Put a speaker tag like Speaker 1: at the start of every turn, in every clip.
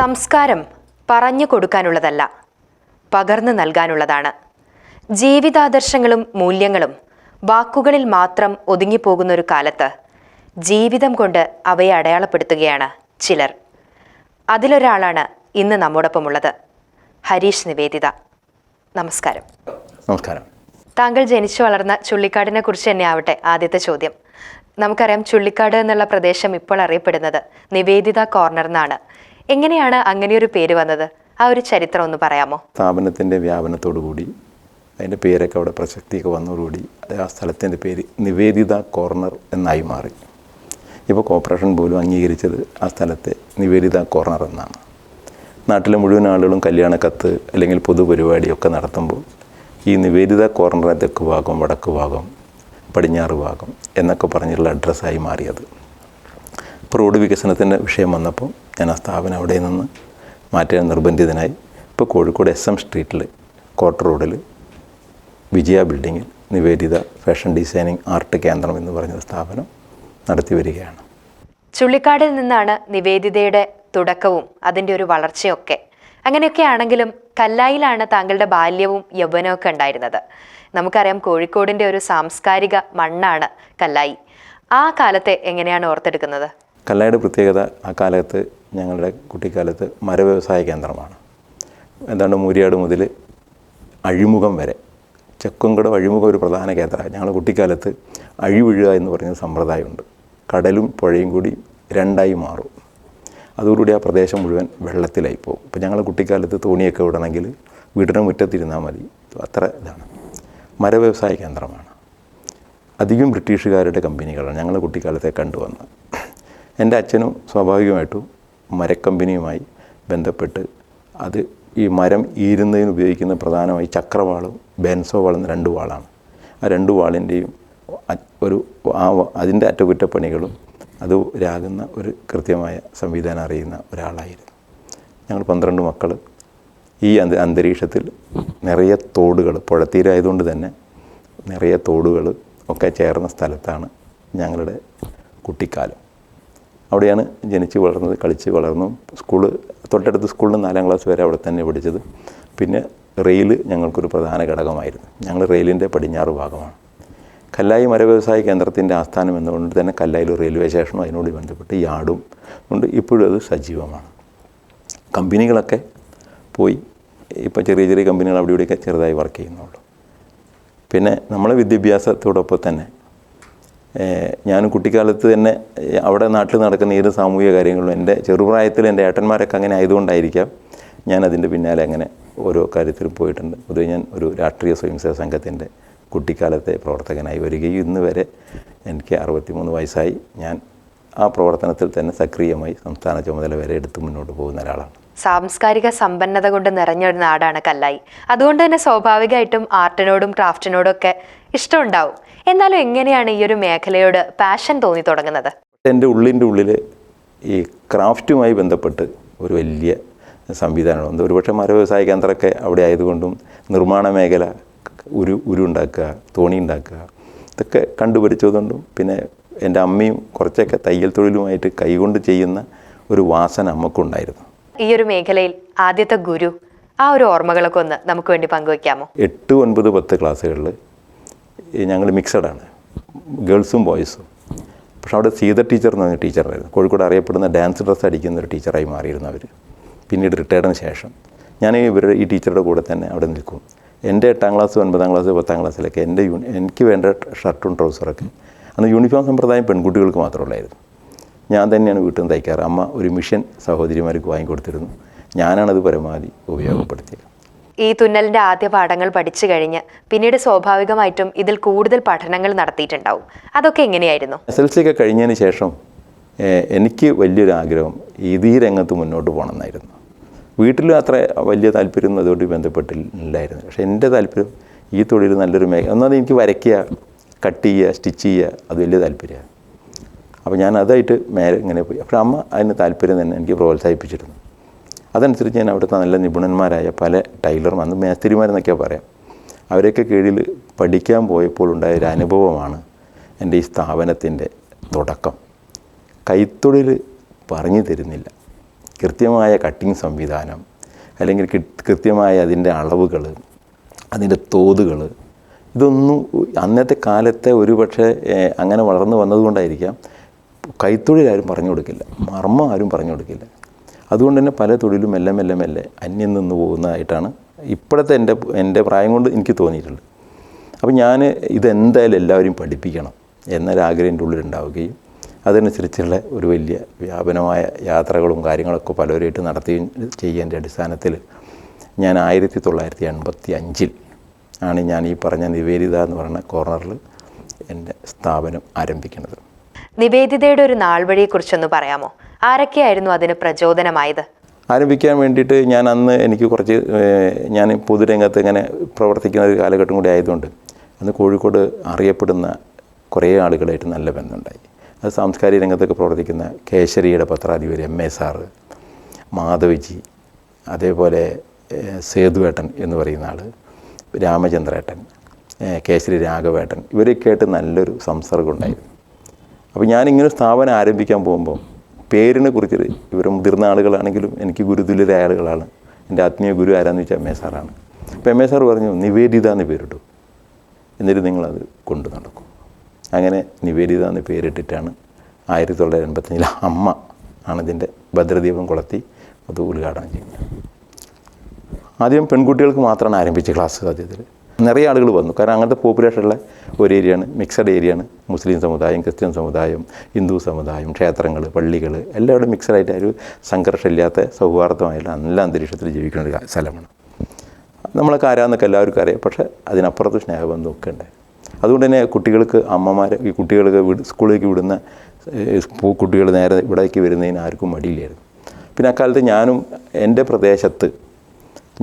Speaker 1: സംസ്കാരം പറഞ്ഞു കൊടുക്കാനുള്ളതല്ല, പകർന്നു നൽകാനുള്ളതാണ്. ജീവിതാദർശങ്ങളും മൂല്യങ്ങളും വാക്കുകളിൽ മാത്രം ഒതുങ്ങിപ്പോകുന്ന ഒരു കാലത്ത് ജീവിതം കൊണ്ട് അവയെ അടയാളപ്പെടുത്തുകയാണ് ചിലർ. അതിലൊരാളാണ് ഇന്ന് നമ്മോടൊപ്പമുള്ളത്, ഹരീഷ് നിവേദിത. നമസ്കാരം.
Speaker 2: നമസ്കാരം.
Speaker 1: താങ്കൾ ജനിച്ചു വളർന്ന ചുള്ളിക്കാടിനെ കുറിച്ച് തന്നെ ആവട്ടെ ആദ്യത്തെ ചോദ്യം. നമുക്കറിയാം, ചുള്ളിക്കാട് എന്നുള്ള പ്രദേശം ഇപ്പോൾ അറിയപ്പെടുന്നത് നിവേദിത കോർണർ എന്നാണ്. എങ്ങനെയാണ് അങ്ങനെയൊരു പേര് വന്നത്? ആ ഒരു ചരിത്രം ഒന്ന് പറയാമോ?
Speaker 2: സ്ഥാപനത്തിൻ്റെ വ്യാപനത്തോടു കൂടി അതിൻ്റെ പേരൊക്കെ അവിടെ പ്രസക്തിയൊക്കെ വന്നതോടുകൂടി ആ സ്ഥലത്തിൻ്റെ പേര് നിവേദിത കോർണർ എന്നായി മാറി. ഇപ്പോൾ കോർപ്പറേഷൻ പോലും അംഗീകരിച്ചത് ആ സ്ഥലത്തെ നിവേദിത കോർണർ എന്നാണ്. നാട്ടിലെ മുഴുവൻ ആളുകളും കല്യാണ കത്ത് അല്ലെങ്കിൽ പൊതുപരിപാടിയൊക്കെ നടത്തുമ്പോൾ ഈ നിവേദിത കോർണർ തെക്ക് ഭാഗം, വടക്ക് ഭാഗം, പടിഞ്ഞാറ് ഭാഗം എന്നൊക്കെ പറഞ്ഞുള്ള അഡ്രസ്സായി മാറിയത്. ഇപ്പോൾ റോഡ് വികസനത്തിൻ്റെ വിഷയം വന്നപ്പോൾ ഞാൻ ആ സ്ഥാപനം അവിടെ നിന്ന് മാറ്റാൻ നിർബന്ധിതനായി. ഇപ്പോൾ കോഴിക്കോട് SM സ്ട്രീറ്റിൽ കോട്ട റോഡിൽ വിജയ ബിൽഡിങ്ങിൽ നിവേദിത ഫാഷൻ ഡിസൈനിങ് ആർട്ട് കേന്ദ്രം എന്ന് പറഞ്ഞ സ്ഥാപനം നടത്തി വരികയാണ്.
Speaker 1: ചുള്ളിക്കാടിൽ നിന്നാണ് നിവേദിതയുടെ തുടക്കവും അതിൻ്റെ ഒരു വളർച്ചയൊക്കെ. അങ്ങനെയൊക്കെ ആണെങ്കിലും കല്ലായിലാണ് താങ്കളുടെ ബാല്യവും യൗവനവും ഒക്കെ ഉണ്ടായിരുന്നത്. നമുക്കറിയാം, കോഴിക്കോടിൻ്റെ ഒരു സാംസ്കാരിക മണ്ണാണ് കല്ലായി. ആ കാലത്തെ എങ്ങനെയാണ് ഓർത്തെടുക്കുന്നത്?
Speaker 2: കല്ലായുടെ പ്രത്യേകത, ആ കാലത്ത് ഞങ്ങളുടെ കുട്ടിക്കാലത്ത് മരവ്യവസായ കേന്ദ്രമാണ്. ഏതാണ്ട് മൂരിയാട് മുതൽ അഴിമുഖം വരെ, ചെക്കുംകട അഴിമുഖം ഒരു പ്രധാന കേന്ദ്രമാണ്. ഞങ്ങളുടെ കുട്ടിക്കാലത്ത് അഴിവിഴുക എന്ന് പറയുന്ന സമ്പ്രദായമുണ്ട്. കടലും പുഴയും കൂടി രണ്ടായി മാറും. അതോടുകൂടി ആ പ്രദേശം മുഴുവൻ വെള്ളത്തിലായി പോകും. ഇപ്പോൾ ഞങ്ങളുടെ കുട്ടിക്കാലത്ത് തോണിയൊക്കെ വിടണമെങ്കിൽ വീടിൻ്റെ മുറ്റത്തിരുന്നാൽ മതി. അത്ര ഇതാണ്. മരവ്യവസായ കേന്ദ്രമാണ്. അധികം ബ്രിട്ടീഷുകാരുടെ കമ്പനികളാണ് ഞങ്ങളുടെ കുട്ടിക്കാലത്തെ കണ്ടുവന്നത്. എൻ്റെ അച്ഛനും സ്വാഭാവികമായിട്ടും മരക്കമ്പനിയുമായി ബന്ധപ്പെട്ട് അത് ഈ മരം ഈരുന്നതിന് ഉപയോഗിക്കുന്ന പ്രധാനമായി ചക്രവാളും ബെൻസോ വാൾ എന്ന 2 വാളാണ്. ആ 2 വാളിൻ്റെയും അതിൻ്റെ അറ്റകുറ്റപ്പണികളും അത് രാകുന്ന ഒരു കൃത്യമായ സംവിധാനം അറിയുന്ന ഒരാളായിരുന്നു. ഞങ്ങൾ 12 മക്കൾ. ഈ അന്തരീക്ഷത്തിൽ നിറയെ തോടുകൾ, പുഴത്തീരായതുകൊണ്ട് തന്നെ നിറയെ തോടുകൾ ഒക്കെ ചേർന്ന സ്ഥലത്താണ് ഞങ്ങളുടെ കുട്ടിക്കാലം. അവിടെയാണ് ജനിച്ച് വളർന്നത്, കളിച്ച് വളർന്നു. തൊട്ടടുത്ത് സ്കൂളിൽ 4ാം ക്ലാസ് വരെ അവിടെ തന്നെ പഠിച്ചത്. പിന്നെ റെയിൽ ഞങ്ങൾക്കൊരു പ്രധാന ഘടകമായിരുന്നു. ഞങ്ങൾ റെയിലിൻ്റെ പടിഞ്ഞാറ് ഭാഗമാണ്. കല്ലായി മരവ്യവസായ കേന്ദ്രത്തിൻ്റെ ആസ്ഥാനം എന്നുകൊണ്ട് തന്നെ കല്ലായിൽ റെയിൽവേ സ്റ്റേഷനും അതിനോട് ബന്ധപ്പെട്ട് യാർഡും കൊണ്ട് ഇപ്പോഴും അത് സജീവമാണ്. കമ്പനികളൊക്കെ പോയി ഇപ്പോൾ ചെറിയ ചെറിയ കമ്പനികൾ അവിടെ ഇവിടെയൊക്കെ ചെറുതായി വർക്ക് ചെയ്യുന്നുള്ളൂ. പിന്നെ നമ്മളെ വിദ്യാഭ്യാസത്തോടൊപ്പം തന്നെ ഞാൻ കുട്ടിക്കാലത്ത് തന്നെ അവിടെ നാട്ടിൽ നടക്കുന്ന ഏത് സാമൂഹിക കാര്യങ്ങളും എൻ്റെ ചെറുപ്രായത്തിൽ എൻ്റെ ഏട്ടന്മാരൊക്കെ അങ്ങനെ ആയതുകൊണ്ടായിരിക്കാം ഞാൻ അതിൻ്റെ പിന്നാലെ അങ്ങനെ ഓരോ കാര്യത്തിലും പോയിട്ടുണ്ട്. പൊതുവെ ഞാൻ ഒരു രാഷ്ട്രീയ സ്വയംസേവക സംഘത്തിൻ്റെ കുട്ടിക്കാലത്തെ പ്രവർത്തകനായി വരികയും ഇന്ന് വരെ എനിക്ക് 63 വയസ്സായി. ഞാൻ ആ പ്രവർത്തനത്തിൽ തന്നെ സക്രിയമായി സംസ്ഥാന ചുമതല വരെ എടുത്ത് മുന്നോട്ട് പോകുന്ന ഒരാളാണ്.
Speaker 1: സാംസ്കാരിക സമ്പന്നത കൊണ്ട് നിറഞ്ഞൊരു നാടാണ് കല്ലായി. അതുകൊണ്ട് തന്നെ സ്വാഭാവികമായിട്ടും ആർട്ടിനോടും ക്രാഫ്റ്റിനോടും ഒക്കെ ഇഷ്ടമുണ്ടാവും. എന്നാലും എങ്ങനെയാണ് ഈ ഒരു മേഖലയോട് പാഷൻ തോന്നി തുടങ്ങുന്നത്? എൻ്റെ
Speaker 2: ഉള്ളിൻ്റെ ഉള്ളിൽ ഈ ക്രാഫ്റ്റുമായി ബന്ധപ്പെട്ട് ഒരു വലിയ സംവിധാനമുണ്ട്. ഒരുപക്ഷെ മരവ്യവസായ കേന്ദ്രമൊക്കെ അവിടെ ആയതുകൊണ്ടും നിർമ്മാണ മേഖല, ഉരുണ്ടാക്കുക, തോണി ഉണ്ടാക്കുക, ഇതൊക്കെ കണ്ടുപിടിച്ചതുകൊണ്ടും പിന്നെ എൻ്റെ അമ്മയും കുറച്ചൊക്കെ തയ്യൽ തൊഴിലുമായിട്ട് കൈകൊണ്ട് ചെയ്യുന്ന ഒരു വാസന അമ്മക്കുണ്ടായിരുന്നു.
Speaker 1: ഈ ഒരു മേഖലയിൽ ആദ്യത്തെ ഗുരു, ആ ഒരു ഓർമ്മകളൊക്കെ ഒന്ന് നമുക്ക് വേണ്ടി പങ്കുവയ്ക്കാമോ?
Speaker 2: 8, 9, 10 ക്ലാസ്സുകളിൽ ഞങ്ങൾ മിക്സഡാണ്, ഗേൾസും ബോയ്സും. പക്ഷെ അവിടെ സീത ടീച്ചർ എന്ന് പറഞ്ഞ ടീച്ചറായിരുന്നു. കോഴിക്കോട് അറിയപ്പെടുന്ന ഡാൻസ് ഡ്രസ്സ് അടിക്കുന്ന ഒരു ടീച്ചറായി മാറിയിരുന്നു അവർ. പിന്നീട് റിട്ടയർഡിന് ശേഷം ഞാൻ ഈ ടീച്ചറുടെ കൂടെ തന്നെ അവിടെ നിൽക്കും. എൻ്റെ 8ാം ക്ലാസ്, 9ാം ക്ലാസ്, 10ാം ക്ലാസ്സിലൊക്കെ എനിക്ക് വേണ്ട ഷർട്ടും ട്രൗസറൊക്കെ അന്ന് യൂണിഫോം സമ്പ്രദായം പെൺകുട്ടികൾക്ക് മാത്രമുള്ളായിരുന്നു. ഞാൻ തന്നെയാണ് വീട്ടിൽ നിന്ന് തയ്ക്കാറ്. അമ്മ ഒരു മിഷൻ സഹോദരിമാർക്ക് വാങ്ങിക്കൊടുത്തിരുന്നു. ഞാനാണത് പരമാവധി ഉപയോഗപ്പെടുത്തിയത്.
Speaker 1: ഈ തുന്നലിൻ്റെ ആദ്യ പാഠങ്ങൾ പഠിച്ചു കഴിഞ്ഞ് പിന്നീട് സ്വാഭാവികമായിട്ടും ഇതിൽ കൂടുതൽ പഠനങ്ങൾ നടത്തിയിട്ടുണ്ടാവും. അതൊക്കെ എങ്ങനെയായിരുന്നു?
Speaker 2: SLC ഒക്കെ കഴിഞ്ഞതിന് ശേഷം എനിക്ക് വലിയൊരു ആഗ്രഹം ഈ രംഗത്ത് മുന്നോട്ട് പോകണം എന്നായിരുന്നു. വീട്ടിലും അത്ര വലിയ താല്പര്യം അതുകൊണ്ട് ബന്ധപ്പെട്ടില്ലായിരുന്നു. പക്ഷേ എൻ്റെ താല്പര്യം ഈ തൊഴിൽ നല്ലൊരു ഒന്നാമത് എനിക്ക് വരയ്ക്കുക, കട്ട് ചെയ്യുക, സ്റ്റിച്ച് ചെയ്യുക, അത് വലിയ താല്പര്യമാണ്. അപ്പോൾ ഞാൻ അതായിട്ട് ഇങ്ങനെ പോയി. അപ്പോൾ അമ്മ അതിന് താല്പര്യം തന്നെ എനിക്ക് പ്രോത്സാഹിപ്പിച്ചിരുന്നു. അതനുസരിച്ച് ഞാൻ അവിടുത്തെ നല്ല നിപുണന്മാരായ പല ടൈലറും, അന്ന് മേസ്തിരിമാരെന്നൊക്കെയാണ് പറയാം, അവരെയൊക്കെ കീഴിൽ പഠിക്കാൻ പോയപ്പോൾ ഉണ്ടായ ഒരു അനുഭവമാണ് എൻ്റെ ഈ സ്ഥാപനത്തിൻ്റെ തുടക്കം. കൈത്തൊഴിൽ പറഞ്ഞു തരുന്നില്ല, കൃത്യമായ കട്ടിങ് സംവിധാനം, അല്ലെങ്കിൽ കൃത്യമായ അതിൻ്റെ അളവുകൾ, അതിൻ്റെ തോതുകൾ, ഇതൊന്നും അന്നത്തെ കാലത്തെ ഒരു പക്ഷേ അങ്ങനെ വളർന്നു വന്നതുകൊണ്ടായിരിക്കാം കൈത്തൊഴിൽ ആരും പറഞ്ഞു കൊടുക്കില്ല, മർമ്മം ആരും പറഞ്ഞു കൊടുക്കില്ല. അതുകൊണ്ട് തന്നെ പല തൊഴിലും മെല്ലെ മെല്ലെ മെല്ലെ അന്യം നിന്ന് പോകുന്നതായിട്ടാണ് ഇപ്പോഴത്തെ എൻ്റെ പ്രായം കൊണ്ട് എനിക്ക് തോന്നിയിട്ടുള്ളത്. അപ്പോൾ ഞാൻ ഇതെന്തായാലും എല്ലാവരും പഠിപ്പിക്കണം എന്നൊരാഗ്രഹം എൻ്റെ ഉള്ളിലുണ്ടാവുകയും അതനുസരിച്ചുള്ള ഒരു വലിയ വ്യാപനമായ യാത്രകളും കാര്യങ്ങളൊക്കെ പലവരായിട്ട് നടത്തുകയും ചെയ്യുന്നതിൻ്റെ അടിസ്ഥാനത്തിൽ ഞാൻ 1985 ആണ് ഞാൻ ഈ പറഞ്ഞ നിവേദിത എന്ന് പറയുന്ന കോർണറിൽ എൻ്റെ സ്ഥാപനം ആരംഭിക്കുന്നത്.
Speaker 1: നിവേദിതയുടെ ഒരു നാൾ വഴിയെക്കുറിച്ചൊന്ന് പറയാമോ? ആരൊക്കെയായിരുന്നു അതിന് പ്രചോദനമായത്?
Speaker 2: ആരംഭിക്കാൻ വേണ്ടിയിട്ട് ഞാൻ അന്ന് എനിക്ക് കുറച്ച് ഞാൻ പൊതുരംഗത്ത് ഇങ്ങനെ പ്രവർത്തിക്കുന്ന ഒരു കാലഘട്ടം കൂടി ആയതുകൊണ്ട് അന്ന് കോഴിക്കോട് അറിയപ്പെടുന്ന കുറേ ആളുകളായിട്ട് നല്ല ബന്ധമുണ്ടായി. അത് സാംസ്കാരിക രംഗത്തൊക്കെ പ്രവർത്തിക്കുന്ന കേശരിയുടെ പത്രാധിപർ MA സാറ്, മാധവജി, അതേപോലെ സേതുവേട്ടൻ എന്ന് പറയുന്ന ആൾ, രാമചന്ദ്രേട്ടൻ, കേശരി രാഘവേട്ടൻ, ഇവരൊക്കെ ആയിട്ട് നല്ലൊരു സംസർഗം ഉണ്ടായിരുന്നു. അപ്പോൾ ഞാനിങ്ങനെ സ്ഥാപനം ആരംഭിക്കാൻ പോകുമ്പോൾ പേരിനെ കുറിച്ച് ഇവർ മുതിർന്ന ആളുകളാണെങ്കിലും എനിക്ക് ഗുരുതുല്യരായ ആളുകളാണ്. എൻ്റെ ആത്മീയ ഗുരു ആരാന്ന് വെച്ചാൽ MA സാറാണ്. അപ്പോൾ MA സാർ പറഞ്ഞു നിവേദിത എന്ന് പേരിട്ടു, എന്നിട്ട് നിങ്ങളത് കൊണ്ടു നടക്കും. അങ്ങനെ നിവേദിത എന്ന് പേരിട്ടിട്ടാണ് 1985 അമ്മ ആണ് ഇതിൻ്റെ ഭദ്രദീപം കൊളുത്തി അത് ഉദ്ഘാടനം ചെയ്യുന്നത്. ആദ്യം പെൺകുട്ടികൾക്ക് മാത്രമാണ് ആരംഭിച്ച ക്ലാസ്. സത്യത്തിൽ നിറയെ ആളുകൾ വന്നു, കാരണം അങ്ങനത്തെ പോപ്പുലേഷനുള്ള ഒരു ഏരിയയാണ്, മിക്സഡ് ഏരിയയാണ്. മുസ്ലിം സമുദായം, ക്രിസ്ത്യൻ സമുദായം, ഹിന്ദു സമുദായം, ക്ഷേത്രങ്ങൾ, പള്ളികൾ എല്ലാവരും മിക്സഡായിട്ട് ഒരു സംഘർഷമില്ലാത്ത സൗഹാർദ്ദമായുള്ള നല്ല അന്തരീക്ഷത്തിൽ ജീവിക്കുന്ന ഒരു സ്ഥലമാണ്. നമ്മളൊക്കെ ആരാന്നൊക്കെ എല്ലാവർക്കും അറിയാം, പക്ഷേ അതിനപ്പുറത്ത് സ്നേഹബന്ധമൊക്കെ ഉണ്ട്. അതുകൊണ്ട് തന്നെ കുട്ടികൾക്ക് അമ്മമാരെ ഈ കുട്ടികൾക്ക് സ്കൂളിലേക്ക് വിടുന്ന കുട്ടികൾ നേരെ ഇവിടേക്ക് വരുന്നതിന് ആർക്കും മടിയില്ലായിരുന്നു. പിന്നെ അക്കാലത്ത് ഞാനും എൻ്റെ പ്രദേശത്ത്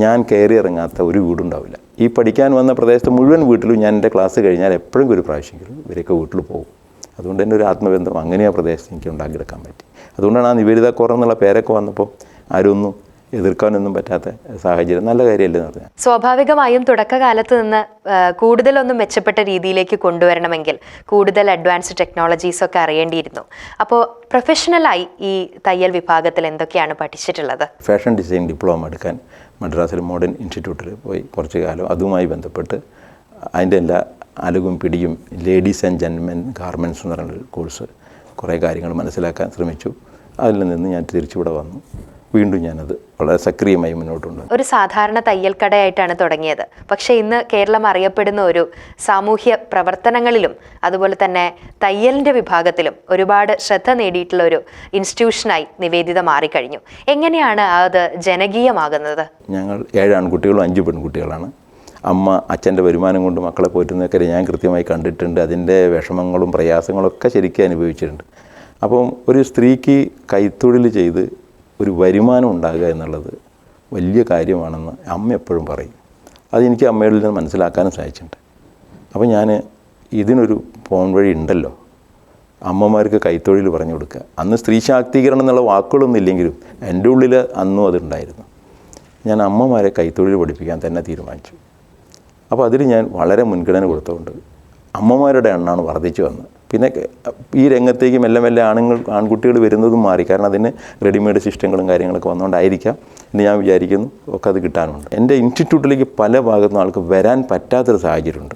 Speaker 2: ഞാൻ കയറി ഇറങ്ങാത്ത ഒരു വീടുണ്ടാവില്ല. ഈ പഠിക്കാൻ വന്ന പ്രദേശത്ത് മുഴുവൻ വീട്ടിലും ഞാൻ എൻ്റെ ക്ലാസ് കഴിഞ്ഞാൽ എപ്പോഴും ഒരു പ്രാവശ്യമെങ്കിലും ഇവരൊക്കെ വീട്ടിൽ പോകും. അതുകൊണ്ട് തന്നെ ഒരു ആത്മബന്ധം അങ്ങനെ ആ പ്രദേശത്ത് എനിക്ക് ഉണ്ടാക്കിയെടുക്കാൻ പറ്റി. അതുകൊണ്ടാണ് ആ നിവേദിത കോർണർ എന്നുള്ള പേരൊക്കെ വന്നപ്പോൾ ആരും ഒന്നും എതിർക്കാനൊന്നും പറ്റാത്ത സാഹചര്യം. നല്ല കാര്യമല്ലേ എന്ന് പറഞ്ഞാൽ
Speaker 1: സ്വാഭാവികമായും തുടക്കകാലത്ത് നിന്ന് കൂടുതലൊന്നും മെച്ചപ്പെട്ട രീതിയിലേക്ക് കൊണ്ടുവരണമെങ്കിൽ കൂടുതൽ അഡ്വാൻസ്ഡ് ടെക്നോളജീസ് ഒക്കെ അറിയേണ്ടിയിരുന്നു. അപ്പോൾ പ്രൊഫഷണലായി ഈ തയ്യൽ വിഭാഗത്തിൽ എന്തൊക്കെയാണ് പഠിച്ചിട്ടുള്ളത്?
Speaker 2: ഫാഷൻ ഡിസൈൻ ഡിപ്ലോമ എടുക്കാൻ മദ്രാസിൽ മോഡേൺ ഇൻസ്റ്റിറ്റ്യൂട്ടിൽ പോയി കുറച്ച് കാലം അതുമായി ബന്ധപ്പെട്ട് അതിൻ്റെ എല്ലാ അലകും പിടിയും ലേഡീസ് ആൻഡ് ജെന്റിൽമെൻ ഗാർമെൻറ്റ്സ് എന്ന് പറഞ്ഞൊരു കോഴ്സ് കുറേ കാര്യങ്ങൾ മനസ്സിലാക്കാൻ ശ്രമിച്ചു. അതിൽ നിന്ന് ഞാൻ തിരിച്ചിവിടെ വന്നു. വീണ്ടും ഞാനത് വളരെ സക്രിയമായി മുന്നോട്ടുണ്ട്.
Speaker 1: ഒരു സാധാരണ തയ്യൽ കടയായിട്ടാണ് തുടങ്ങിയത്. പക്ഷേ ഇന്ന് കേരളം അറിയപ്പെടുന്ന ഒരു സാമൂഹ്യ പ്രവർത്തനങ്ങളിലും അതുപോലെ തന്നെ തയ്യലിൻ്റെ വിഭാഗത്തിലും ഒരുപാട് ശ്രദ്ധ നേടിയിട്ടുള്ള ഒരു ഇൻസ്റ്റിറ്റ്യൂഷനായി നിവേദിത മാറിക്കഴിഞ്ഞു. എങ്ങനെയാണ് അത് ജനകീയമാകുന്നത്?
Speaker 2: ഞങ്ങൾ 7 ആൺകുട്ടികളും 5 പെൺകുട്ടികളാണ്. അമ്മ അച്ഛൻ്റെ വരുമാനം കൊണ്ട് മക്കളെ പോറ്റുന്നതൊക്കെ ഞാൻ കൃത്യമായി കണ്ടിട്ടുണ്ട്. അതിൻ്റെ വിഷമങ്ങളും പ്രയാസങ്ങളൊക്കെ ശരിക്കും അനുഭവിച്ചിട്ടുണ്ട്. അപ്പം ഒരു സ്ത്രീക്ക് കൈത്തൊഴിൽ ചെയ്ത് ഒരു വരുമാനം ഉണ്ടാകുക എന്നുള്ളത് വലിയ കാര്യമാണെന്ന് അമ്മ എപ്പോഴും പറയും. അതെനിക്ക് അമ്മയിൽ നിന്ന് മനസ്സിലാക്കാനും സാധിച്ചിട്ടുണ്ട്. അപ്പോൾ ഞാൻ ഇതിനൊരു പോൺ വഴി ഉണ്ടല്ലോ, അമ്മമാർക്ക് കൈത്തൊഴിൽ പറഞ്ഞു കൊടുക്കുക. അന്ന് സ്ത്രീ ശാക്തീകരണം എന്നുള്ള വാക്കുകളൊന്നും ഇല്ലെങ്കിലും എൻ്റെ ഉള്ളിൽ അന്നും അതുണ്ടായിരുന്നു. ഞാൻ അമ്മമാരെ കൈത്തൊഴിൽ പഠിപ്പിക്കാൻ തന്നെ തീരുമാനിച്ചു. അപ്പോൾ അതിൽ ഞാൻ വളരെ മുൻഗണന കൊടുത്തുകൊണ്ട് അമ്മമാരുടെ എണ്ണമാണ് വർദ്ധിച്ചു വന്നത്. പിന്നെ ഈ രംഗത്തേക്ക് മെല്ലെ മെല്ലെ ആൺകുട്ടികൾ വരുന്നതും മാറി, കാരണം അതിന് റെഡിമെയ്ഡ് സിസ്റ്റങ്ങളും കാര്യങ്ങളൊക്കെ വന്നുകൊണ്ടായിരിക്കാം എന്ന് ഞാൻ വിചാരിക്കുന്നു. ഒക്കെ അത് കിട്ടാനുണ്ട്. എൻ്റെ ഇൻസ്റ്റിറ്റ്യൂട്ടിലേക്ക് പല ഭാഗത്തുനിന്ന് ആൾക്ക് വരാൻ പറ്റാത്തൊരു സാഹചര്യമുണ്ട്.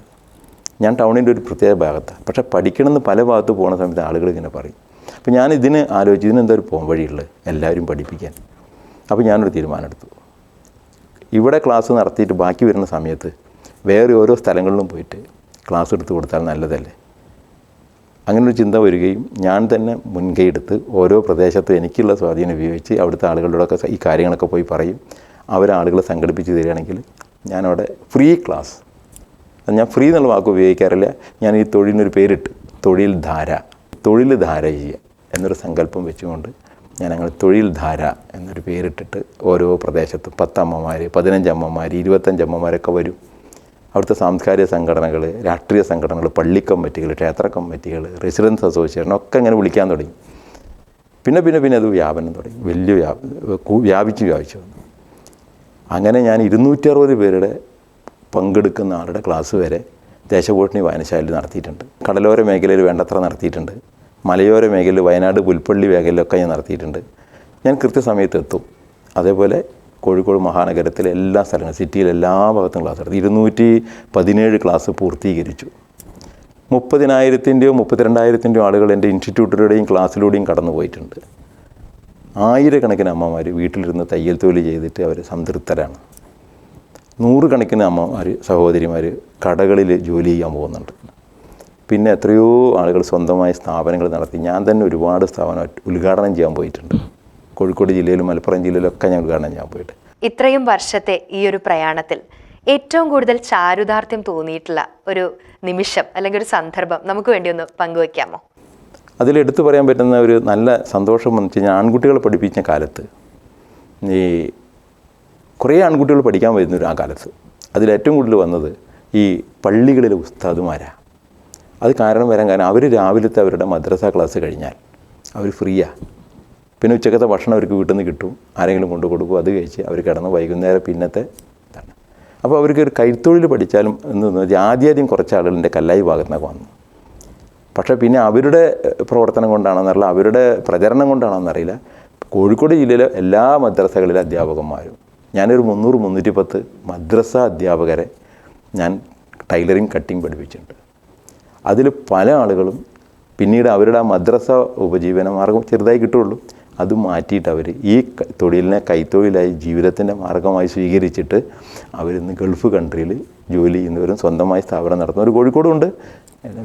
Speaker 2: ഞാൻ ടൗണിൻ്റെ ഒരു പ്രത്യേക ഭാഗത്താണ്, പക്ഷേ പഠിക്കണമെന്ന് പല ഭാഗത്ത് പോകുന്ന സമയത്ത് ആളുകൾ ഇങ്ങനെ പറയും. അപ്പോൾ ഞാൻ ഇതിന് ആലോചിച്ചു, ഇതിനെന്താ ഒരു പോം വഴിയുള്ളത് എല്ലാവരും പഠിപ്പിക്കാൻ. അപ്പോൾ ഞാനൊരു തീരുമാനമെടുത്തു. ഇവിടെ ക്ലാസ് നടത്തിയിട്ട് ബാക്കി വരുന്ന സമയത്ത് വേറെ ഓരോ സ്ഥലങ്ങളിലും പോയിട്ട് ക്ലാസ് എടുത്ത് കൊടുത്താൽ നല്ലതല്ലേ. അങ്ങനൊരു ചിന്ത വരികയും ഞാൻ തന്നെ മുൻകൈ എടുത്ത് ഓരോ പ്രദേശത്തും എനിക്കുള്ള സ്വാധീനം ഉപയോഗിച്ച് അവിടുത്തെ ആളുകളോടൊക്കെ ഈ കാര്യങ്ങളൊക്കെ പോയി പറയും. അവരാളുകളെ സംഘടിപ്പിച്ച് തരികയാണെങ്കിൽ ഞാനവിടെ ഫ്രീ ക്ലാസ്, അത് ഞാൻ ഫ്രീ എന്നുള്ള വാക്ക് ഉപയോഗിക്കാറില്ല, ഞാൻ ഈ തൊഴിലിനൊരു പേരിട്ട് തൊഴിൽ ധാര ചെയ്യുക എന്നൊരു സങ്കല്പം വെച്ചുകൊണ്ട് ഞാൻ അങ്ങനെ തൊഴിൽ ധാര എന്നൊരു പേരിട്ടിട്ട് ഓരോ പ്രദേശത്തും 10 അമ്മമാർ, 15 അമ്മമാർ, 25 അമ്മമാരൊക്കെ വരും. അവിടുത്തെ സാംസ്കാരിക സംഘടനകൾ, രാഷ്ട്രീയ സംഘടനകൾ, പള്ളി കമ്മിറ്റികൾ, ക്ഷേത്ര കമ്മിറ്റികൾ, റെസിഡൻസ് അസോസിയേഷൻ ഒക്കെ ഇങ്ങനെ വിളിക്കാൻ തുടങ്ങി. പിന്നെ അത് വ്യാപനം തുടങ്ങി, വലിയ വ്യാപിച്ചു വന്നു. അങ്ങനെ ഞാൻ 260 പേരുടെ പങ്കെടുക്കുന്ന ആളുടെ ക്ലാസ് വരെ ദേശപോഷിണി വായനശാലയിൽ നടത്തിയിട്ടുണ്ട്. കടലോര മേഖലയിൽ വേണ്ടത്ര നടത്തിയിട്ടുണ്ട്. മലയോര മേഖലയിൽ വയനാട് പുൽപ്പള്ളി മേഖലയിലൊക്കെ ഞാൻ നടത്തിയിട്ടുണ്ട്. ഞാൻ കൃത്യസമയത്ത് എത്തും. അതേപോലെ കോഴിക്കോട് മഹാനഗരത്തിലെ എല്ലാ സ്ഥലങ്ങളും, സിറ്റിയിലെ എല്ലാ ഭാഗത്തും ക്ലാസ് എടുത്തു. 217 ക്ലാസ് പൂർത്തീകരിച്ചു. 30,000-ൻ്റെയോ 32,000-ൻ്റെയോ ആളുകൾ എൻ്റെ ഇൻസ്റ്റിറ്റ്യൂട്ടിലൂടെയും ക്ലാസ്സിലൂടെയും കടന്നു പോയിട്ടുണ്ട്. ആയിരക്കണക്കിന് അമ്മമാർ വീട്ടിലിരുന്ന് തയ്യൽ തൊഴിൽ ചെയ്തിട്ട് അവർ സംതൃപ്തരാണ്. 100 കണക്കിന് അമ്മമാർ, സഹോദരിമാർ കടകളിൽ ജോലി ചെയ്യാൻ പോകുന്നുണ്ട്. പിന്നെ എത്രയോ ആളുകൾ സ്വന്തമായി സ്ഥാപനങ്ങൾ നടത്തി. ഞാൻ തന്നെ ഒരുപാട് സ്ഥാപനം ഉദ്ഘാടനം ചെയ്യാൻ പോയിട്ടുണ്ട്. കോഴിക്കോട് ജില്ലയിലും മലപ്പുറം ജില്ലയിലൊക്കെ ഞാൻ ഉദ്ഘാടനം ചെയ്യാൻ പോയിട്ട്.
Speaker 1: ഇത്രയും വർഷത്തെ ഈ ഒരു പ്രയാണത്തിൽ ഏറ്റവും കൂടുതൽ ചാരുദാർത്ഥ്യം തോന്നിയിട്ടുള്ള ഒരു നിമിഷം അല്ലെങ്കിൽ ഒരു സന്ദർഭം നമുക്ക് വേണ്ടി ഒന്ന് പങ്കുവയ്ക്കാമോ?
Speaker 2: അതിലെടുത്ത് പറയാൻ പറ്റുന്ന ഒരു നല്ല സന്തോഷം എന്ന് വെച്ച് കഴിഞ്ഞാൽ, ആൺകുട്ടികളെ പഠിപ്പിച്ച കാലത്ത് ഈ കുറേ ആൺകുട്ടികൾ പഠിക്കാൻ വരുന്നൊരു ആ കാലത്ത് അതിലേറ്റവും കൂടുതൽ വന്നത് ഈ പള്ളികളിലെ ഉസ്താദുമാരാണ്. അത് കാരണം അവർ രാവിലത്തെ അവരുടെ മദ്രസ ക്ലാസ് കഴിഞ്ഞാൽ അവർ ഫ്രീയാണ്. പിന്നെ ഉച്ചക്കത്തെ ഭക്ഷണം അവർക്ക് വീട്ടിൽ നിന്ന് കിട്ടും, ആരെങ്കിലും കൊണ്ടു കൊടുക്കും, അത് കഴിച്ച് അവർ കിടന്ന് വൈകുന്നേരം പിന്നത്തെ ഇതാണ്. അപ്പോൾ അവർക്ക് ഒരു കൈത്തൊഴിൽ പഠിച്ചാലും എന്ന് ആദ്യം കുറച്ച് ആളുകളുടെ കല്ലായി ഭാഗത്തു നിന്നൊക്കെ വന്നു. പക്ഷേ പിന്നെ അവരുടെ പ്രവർത്തനം കൊണ്ടാണെന്നറിയില്ല, അവരുടെ പ്രചരണം കൊണ്ടാണെന്നറിയില്ല, കോഴിക്കോട് ജില്ലയിലെ എല്ലാ മദ്രസകളിലെ അധ്യാപകന്മാരും, ഞാനൊരു 300-310 മദ്രസ അധ്യാപകരെ ഞാൻ ടൈലറിങ് കട്ടിങ് പഠിപ്പിച്ചിട്ടുണ്ട്. അതിൽ പല ആളുകളും പിന്നീട് അവരുടെ ആ മദ്രസ ഉപജീവന മാർഗം ചെറുതായി കിട്ടുള്ളൂ, അത് മാറ്റിയിട്ട് അവർ ഈ തൊഴിലിനെ കൈത്തൊഴിലായി ജീവിതത്തിൻ്റെ മാർഗമായി സ്വീകരിച്ചിട്ട് അവരിന്ന് ഗൾഫ് കൺട്രിയിൽ ജോലി ചെയ്യുന്നവരും സ്വന്തമായി സ്ഥാപനം നടത്തുന്നവർ കോഴിക്കോടുണ്ട്.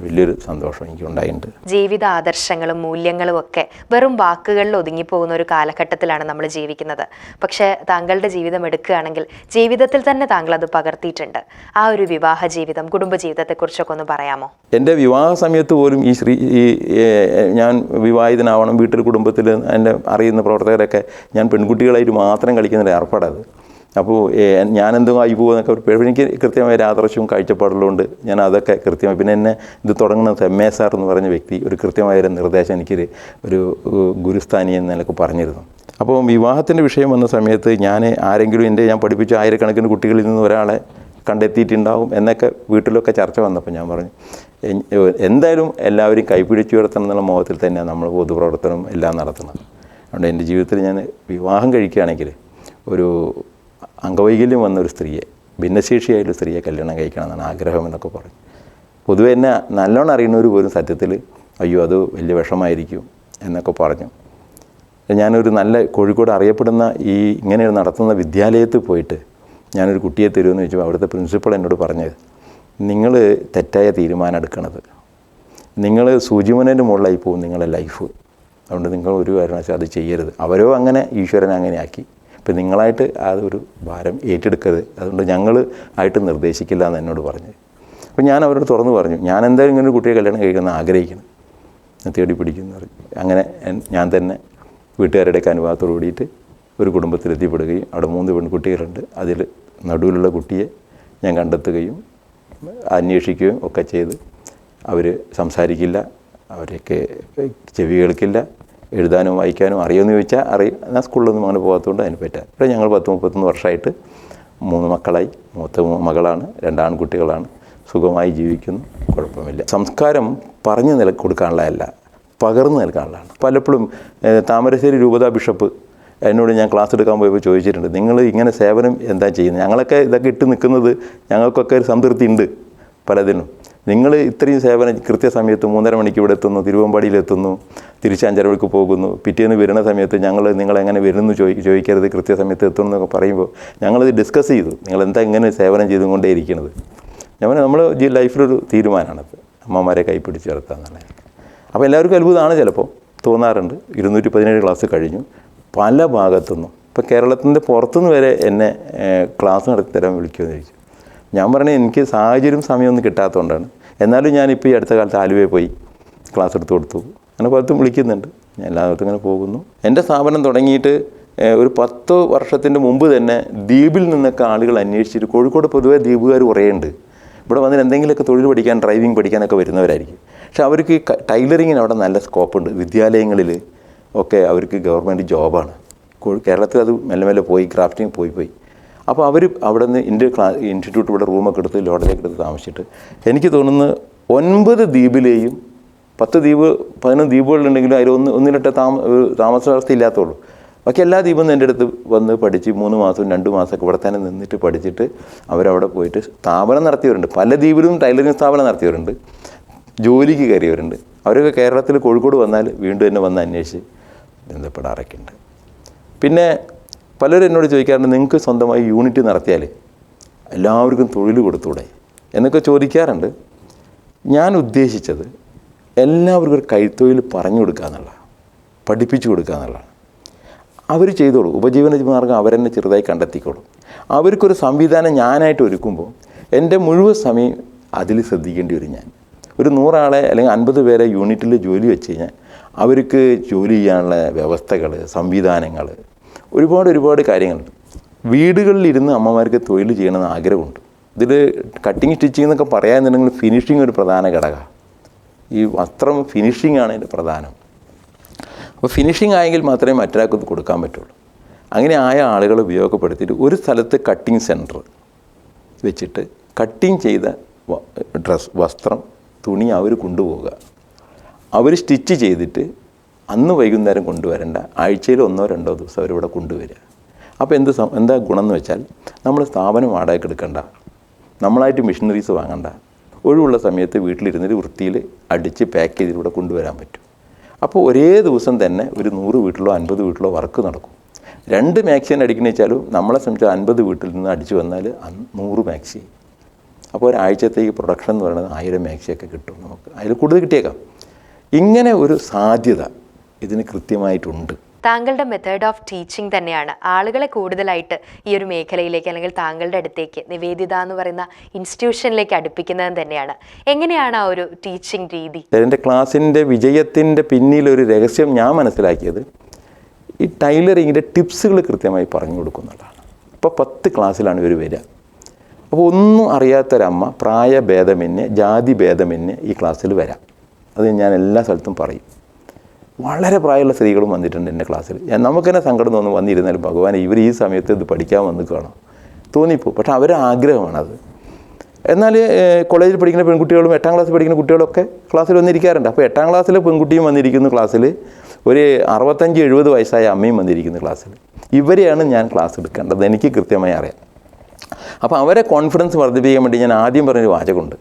Speaker 2: വലിയൊരു സന്തോഷം എനിക്കുണ്ടായിട്ടുണ്ട്.
Speaker 1: ജീവിത ആദർശങ്ങളും മൂല്യങ്ങളും ഒക്കെ വെറും വാക്കുകളിൽ ഒതുങ്ങിപ്പോകുന്ന ഒരു കാലഘട്ടത്തിലാണ് നമ്മൾ ജീവിക്കുന്നത്. പക്ഷേ താങ്കളുടെ ജീവിതം എടുക്കുകയാണെങ്കിൽ ജീവിതത്തിൽ തന്നെ താങ്കൾ അത് പകർത്തിയിട്ടുണ്ട്. ആ ഒരു വിവാഹ ജീവിതം, കുടുംബ ജീവിതത്തെക്കുറിച്ചൊക്കെ ഒന്ന് പറയാമോ?
Speaker 2: എൻ്റെ വിവാഹ സമയത്ത് പോലും ഞാൻ വിവാഹിതനാവണം, വീട്ടിൽ കുടുംബത്തിൽ എൻ്റെ അറിയുന്ന പ്രവർത്തകരൊക്കെ ഞാൻ പെൺകുട്ടികളായിട്ട് മാത്രം കളിക്കുന്നതിൽ ഏർപ്പാടത്. അപ്പോൾ ഞാനെന്തോ ആയി പോകുമെന്നൊക്കെ എനിക്ക് കൃത്യമായ ഒരു ആദർശവും കാഴ്ചപ്പാടുള്ളതുകൊണ്ട് ഞാൻ അതൊക്കെ കൃത്യമായി, പിന്നെ എന്നെ ഇത് തുടങ്ങുന്നത് MA സാർ എന്ന് പറഞ്ഞ വ്യക്തി ഒരു കൃത്യമായൊരു നിർദ്ദേശം എനിക്കൊരു ഗുരുസ്ഥാനി എന്ന നിലക്ക് പറഞ്ഞിരുന്നു. അപ്പോൾ വിവാഹത്തിൻ്റെ വിഷയം വന്ന സമയത്ത് ഞാൻ പഠിപ്പിച്ച ആയിരക്കണക്കിന് കുട്ടികളിൽ നിന്ന് ഒരാളെ കണ്ടെത്തിയിട്ടുണ്ടാവും എന്നൊക്കെ വീട്ടിലൊക്കെ ചർച്ച വന്നപ്പോൾ ഞാൻ പറഞ്ഞു, എന്തായാലും എല്ലാവരും കൈപിടിച്ചു ഉയർത്തണം എന്നുള്ള മോഹത്തിൽ തന്നെയാണ് നമ്മൾ പൊതുപ്രവർത്തനം എല്ലാം നടത്തുന്നത്. അതുകൊണ്ട് എൻ്റെ ജീവിതത്തിൽ ഞാൻ വിവാഹം കഴിക്കുകയാണെങ്കിൽ ഒരു അംഗവൈകല്യം വന്നൊരു സ്ത്രീയെ, ഭിന്നശേഷിയായൊരു സ്ത്രീയെ കല്യാണം കഴിക്കണം എന്നാണ് ആഗ്രഹം എന്നൊക്കെ പറഞ്ഞു. പൊതുവെ എന്നെ നല്ലോണം അറിയുന്നവർ പോലും സത്യത്തിൽ അയ്യോ അത് വലിയ വിഷമായിരിക്കും എന്നൊക്കെ പറഞ്ഞു. ഞാനൊരു നല്ല കോഴിക്കോട് അറിയപ്പെടുന്ന ഇങ്ങനെ നടത്തുന്ന വിദ്യാലയത്തിൽ പോയിട്ട് ഞാനൊരു കുട്ടിയെ തരുമെന്ന് ചോദിച്ചപ്പോൾ അവിടുത്തെ പ്രിൻസിപ്പൾ എന്നോട് പറഞ്ഞത്, നിങ്ങൾ തെറ്റായ തീരുമാനം എടുക്കണത്, നിങ്ങൾ സൂചിമനേൻ്റെ മുകളിലായി പോകും നിങ്ങളുടെ ലൈഫ്, അതുകൊണ്ട് നിങ്ങൾ ഒരു കാരണവശാലും അത് ചെയ്യരുത്. അവരോ അങ്ങനെ, ഈശ്വരൻ അങ്ങനെ ആക്കി, ഇപ്പം നിങ്ങളായിട്ട് അതൊരു ഭാരം ഏറ്റെടുക്കരുത്, അതുകൊണ്ട് ഞങ്ങൾ ആയിട്ട് നിർദ്ദേശിക്കില്ല എന്ന് എന്നോട് പറഞ്ഞു. അപ്പോൾ ഞാൻ അവരോട് തുറന്നു പറഞ്ഞു, ഞാൻ എന്തായാലും ഇങ്ങനെ ഒരു കുട്ടിയെ കല്യാണം കഴിക്കണം ആഗ്രഹിക്കണം, തേടി പിടിക്കുന്നത്. അങ്ങനെ ഞാൻ തന്നെ വീട്ടുകാരുടെയൊക്കെ അനുഭവത്തോട് കൂടിയിട്ട് ഒരു കുടുംബത്തിലെത്തിപ്പെടുകയും അവിടെ 3 പെൺകുട്ടികളുണ്ട്, അതിൽ നടുവിലുള്ള കുട്ടിയെ ഞാൻ കണ്ടെത്തുകയും അന്വേഷിക്കുകയും ഒക്കെ ചെയ്ത്. അവർ സംസാരിക്കില്ല, അവരൊക്കെ ചെവി കേൾക്കില്ല, എഴുതാനും വായിക്കാനും അറിയുമെന്ന് ചോദിച്ചാൽ ഞാൻ സ്കൂളിലൊന്നും അങ്ങനെ പോകാത്തതുകൊണ്ട് അതിന് പറ്റാം. ഇവിടെ ഞങ്ങൾ 10-31 വർഷമായിട്ട് 3 മക്കളായി. മൂത്ത മകളാണ്, 2 ആൺകുട്ടികളാണ്, സുഖമായി ജീവിക്കുന്നു, കുഴപ്പമില്ല. സംസ്കാരം പറഞ്ഞു കൊടുക്കാനുള്ളതല്ല, പകർന്നു നൽകാനുള്ളതാണ്. പലപ്പോഴും താമരശ്ശേരി രൂപതാ ബിഷപ്പ് എന്നോട് ഞാൻ ക്ലാസ് എടുക്കാൻ പോയപ്പോൾ ചോദിച്ചിട്ടുണ്ട്, നിങ്ങൾ ഇങ്ങനെ സേവനം എന്താ ചെയ്യുന്നത്? ഞങ്ങളൊക്കെ ഇതൊക്കെ ഇട്ട് നിൽക്കുന്നത് ഞങ്ങൾക്കൊക്കെ ഒരു സംതൃപ്തി ഉണ്ട് പലതിനും. നിങ്ങൾ ഇത്രയും സേവനം കൃത്യസമയത്ത് 3:30 മണിക്ക് ഇവിടെ എത്തുന്നു, തിരുവമ്പാടിയിലെത്തുന്നു, തിരിച്ച് 5:30 മണിക്ക് പോകുന്നു, പിറ്റേന്ന് വരുന്ന സമയത്ത് നിങ്ങളെങ്ങനെ വരുന്നു ചോദിക്കരുത്, കൃത്യസമയത്ത് എത്തുന്നു എന്നൊക്കെ പറയുമ്പോൾ ഞങ്ങളത് ഡിസ്കസ് ചെയ്തു, നിങ്ങളെന്താ ഇങ്ങനെ സേവനം ചെയ്തുകൊണ്ടേ ഇരിക്കുന്നത്. നമ്മൾ ലൈഫിലൊരു തീരുമാനമാണത്, അമ്മമാരെ കൈപ്പിടിച്ച് ചേർത്താൻ എന്നുള്ളത്. അപ്പോൾ എല്ലാവർക്കും അത്ഭുതമാണ് ചിലപ്പോൾ തോന്നാറുണ്ട്. 217 ക്ലാസ് കഴിഞ്ഞു പല ഭാഗത്തുനിന്നും. ഇപ്പോൾ കേരളത്തിൻ്റെ പുറത്തുനിന്ന് വരെ എന്നെ ക്ലാസ് നടത്തി തരാൻ വിളിക്കുമെന്ന് ചോദിച്ചു. ഞാൻ പറഞ്ഞത് എനിക്ക് സാഹചര്യം സമയമൊന്നും കിട്ടാത്തതുകൊണ്ടാണ്. എന്നാലും ഞാനിപ്പോൾ ഈ അടുത്ത കാലത്ത് ആലുവയിൽ പോയി ക്ലാസ് എടുത്ത് കൊടുത്തു. അങ്ങനെ പലത്തും വിളിക്കുന്നുണ്ട്, ഞാൻ എല്ലായിടത്തും ഇങ്ങനെ പോകുന്നു. എൻ്റെ സ്ഥാപനം തുടങ്ങിയിട്ട് ഒരു 10 വർഷത്തിൻ്റെ മുമ്പ് തന്നെ ദ്വീപിൽ നിന്നൊക്കെ ആളുകൾ അന്വേഷിച്ചിട്ട്, കോഴിക്കോട് പൊതുവേ ദ്വീപുകാർ കുറേ ഉണ്ട്, ഇവിടെ വന്നിട്ട് എന്തെങ്കിലുമൊക്കെ തൊഴിൽ പഠിക്കാൻ, ഡ്രൈവിംഗ് പഠിക്കാനൊക്കെ വരുന്നവരായിരിക്കും. പക്ഷെ അവർക്ക് ടൈലറിങ്ങിന് അവിടെ നല്ല സ്കോപ്പുണ്ട്, വിദ്യാലയങ്ങളിൽ ഒക്കെ അവർക്ക് ഗവൺമെൻറ് ജോബാണ്. കേരളത്തിൽ അത് മെല്ലെ മെല്ലെ പോയി, ക്രാഫ്റ്റിംഗ് പോയി. അപ്പോൾ അവർ അവിടെ നിന്ന് ഇൻസ്റ്റിറ്റ്യൂട്ട് ഇവിടെ റൂമൊക്കെ എടുത്ത് ലോഡ്ജൊക്കെ എടുത്ത് താമസിച്ചിട്ട് എനിക്ക് തോന്നുന്നു 9 ദ്വീപിലെയും 10 ദ്വീപ് 11 ദ്വീപുകളുണ്ടെങ്കിലും അതിൽ ഒന്നിലിട്ട് താമസ വ്യവസ്ഥ ഇല്ലാത്തുള്ളൂ. ബാക്കി എല്ലാ ദീപവും എൻ്റെ അടുത്ത് വന്ന് പഠിച്ച് 3 മാസവും 2 മാസമൊക്കെ ഇവിടെ തന്നെ നിന്നിട്ട് പഠിച്ചിട്ട് അവരവിടെ പോയിട്ട് സ്ഥാപനം നടത്തിയവരുണ്ട്. പല ദ്വീപിലും ടൈലറിങ് സ്ഥാപനം നടത്തിയവരുണ്ട്, ജോലിക്ക് കയറിയവരുണ്ട്. അവരൊക്കെ കേരളത്തിൽ കോഴിക്കോട് വന്നാൽ വീണ്ടും എന്നെ വന്ന് അന്വേഷിച്ച് ബന്ധപ്പെടാറൊക്കെ ഉണ്ട്. പിന്നെ പലരും എന്നോട് ചോദിക്കാറുണ്ട്, നിങ്ങൾക്ക് സ്വന്തമായി യൂണിറ്റ് നടത്തിയാൽ എല്ലാവർക്കും തൊഴിൽ കൊടുത്തൂടെ എന്നൊക്കെ ചോദിക്കാറുണ്ട്. ഞാൻ ഉദ്ദേശിച്ചത് എല്ലാവർക്കും ഒരു കൈത്തൊഴിൽ പറഞ്ഞു കൊടുക്കുക എന്നുള്ളതാണ്, പഠിപ്പിച്ചു കൊടുക്കുക എന്നുള്ളതാണ്. അവർ ചെയ്തോളൂ, ഉപജീവന മാർഗം അവരെന്നെ ചെറുതായി കണ്ടെത്തിക്കോളും. അവർക്കൊരു സംവിധാനം ഞാനായിട്ട് ഒരുക്കുമ്പോൾ എൻ്റെ മുഴുവൻ സമയം അതിൽ ശ്രദ്ധിക്കേണ്ടി വരും. ഞാൻ ഒരു 100 ആളെ അല്ലെങ്കിൽ 50 പേരെ യൂണിറ്റിൽ ജോലി വെച്ച് കഴിഞ്ഞാൽ അവർക്ക് ജോലി ചെയ്യാനുള്ള വ്യവസ്ഥകൾ, സംവിധാനങ്ങൾ, ഒരുപാട് കാര്യങ്ങളുണ്ട്. വീടുകളിലിരുന്ന് അമ്മമാർക്ക് തൊഴിൽ ചെയ്യണമെന്ന് ആഗ്രഹമുണ്ട്. ഇതിൽ കട്ടിങ് സ്റ്റിച്ചിങ് എന്നൊക്കെ പറയാമെന്നുണ്ടെങ്കിൽ ഫിനിഷിങ് ഒരു പ്രധാന ഘടകമാണ്. ഈ വസ്ത്രം ഫിനിഷിംഗ് ആണ് ഇതിൻ്റെ പ്രധാനം. അപ്പോൾ ഫിനിഷിംഗ് ആയെങ്കിൽ മാത്രമേ മറ്റൊരാൾക്ക് കൊടുക്കാൻ പറ്റുള്ളൂ. അങ്ങനെ ആയ ആളുകളെ ഉപയോഗപ്പെടുത്തിയിട്ട് ഒരു സ്ഥലത്ത് കട്ടിങ് സെൻറ്റർ വെച്ചിട്ട് കട്ടിങ് ചെയ്ത വസ്ത്രം, തുണി അവർ കൊണ്ടുപോവുക, അവർ സ്റ്റിച്ച് ചെയ്തിട്ട് അന്ന് വൈകുന്നേരം കൊണ്ടുവരേണ്ട, ആഴ്ചയിൽ 1-2 ദിവസം അവരിവിടെ കൊണ്ടുവരിക. അപ്പോൾ എന്താ ഗുണം എന്ന് വെച്ചാൽ നമ്മൾ സ്ഥാപനം വാടകയ്ക്ക് എടുക്കണ്ട, നമ്മളായിട്ട് മെഷീനറീസ് വാങ്ങണ്ട, ഒഴിവുള്ള സമയത്ത് വീട്ടിലിരുന്നിട്ട് വൃത്തിയിൽ അടിച്ച് പാക്ക് ചെയ്തിലൂടെ കൊണ്ടുവരാൻ പറ്റും. അപ്പോൾ ഒരേ ദിവസം തന്നെ ഒരു 100 വീട്ടിലോ 50 വീട്ടിലോ വർക്ക് നടക്കും. 2 മാക്സിയാണ് അടിക്കണമെന്ന് വെച്ചാലും നമ്മളെ സംബന്ധിച്ച് 50 വീട്ടിൽ നിന്ന് അടിച്ചു വന്നാൽ 100 മാക്സി. അപ്പോൾ ഒരാഴ്ചത്തേക്ക് പ്രൊഡക്ഷൻ എന്ന് പറയുന്നത് 1000 മാക്സിയൊക്കെ കിട്ടും. നമുക്ക് അതിൽ കൂടുതൽ കിട്ടിയേക്കാം. ഇങ്ങനെ ഒരു സാധ്യത ഇതിന് കൃത്യമായിട്ടുണ്ട്.
Speaker 1: താങ്കളുടെ മെത്തേഡ് ഓഫ് ടീച്ചിങ് തന്നെയാണ് ആളുകളെ കൂടുതലായിട്ട് ഈ ഒരു മേഖലയിലേക്ക് അല്ലെങ്കിൽ താങ്കളുടെ അടുത്തേക്ക് നിവേദിത എന്ന് പറയുന്ന ഇൻസ്റ്റിറ്റ്യൂഷനിലേക്ക് അടുപ്പിക്കുന്നത് തന്നെയാണ്. എങ്ങനെയാണ് ആ ഒരു ടീച്ചിങ് രീതി?
Speaker 2: എൻ്റെ ക്ലാസ്സിൻ്റെ വിജയത്തിൻ്റെ പിന്നിലൊരു രഹസ്യം ഞാൻ മനസ്സിലാക്കിയത് ഈ ടൈലറിങ്ങിൻ്റെ ടിപ്സുകൾ കൃത്യമായി പറഞ്ഞു കൊടുക്കുന്നതാണ്. ഇപ്പോൾ 10 ക്ലാസ്സിലാണ് ഇവർ വരിക. അപ്പോൾ ഒന്നും അറിയാത്തൊരമ്മ പ്രായഭേദമന്യേ ജാതി ഭേദമന്യേ ഈ ക്ലാസ്സിൽ വരാം. അത് ഞാൻ എല്ലാ സ്ഥലത്തും പറയും. വളരെ പ്രായമുള്ള സ്ത്രീകളും വന്നിട്ടുണ്ട് എൻ്റെ ക്ലാസ്സിൽ. നമുക്ക് തന്നെ സങ്കടം തോന്നും, വന്നിരുന്നാലും ഭഗവാൻ ഇവർ ഈ സമയത്ത് ഇത് പഠിക്കാൻ വന്ന് കാണും തോന്നിപ്പോ. പക്ഷെ അവരുടെ ആഗ്രഹമാണത്. എന്നാൽ കോളേജിൽ പഠിക്കുന്ന പെൺകുട്ടികളും 8ാം ക്ലാസ്സിൽ പഠിക്കുന്ന കുട്ടികളൊക്കെ ക്ലാസ്സിൽ വന്നിരിക്കാറുണ്ട്. അപ്പോൾ 8ാം ക്ലാസ്സിലെ പെൺകുട്ടിയും വന്നിരിക്കുന്ന ക്ലാസ്സിൽ, ഒരു 65-70 വയസ്സായ അമ്മയും വന്നിരിക്കുന്ന ക്ലാസ്സിൽ. ഇവരെയാണ് ഞാൻ ക്ലാസ് എടുക്കേണ്ടത്, എനിക്ക് കൃത്യമായി അറിയാം. അപ്പോൾ അവരെ കോൺഫിഡൻസ് വർദ്ധിപ്പിക്കാൻ വേണ്ടി ഞാൻ ആദ്യം പറഞ്ഞൊരു വാചകമുണ്ട്.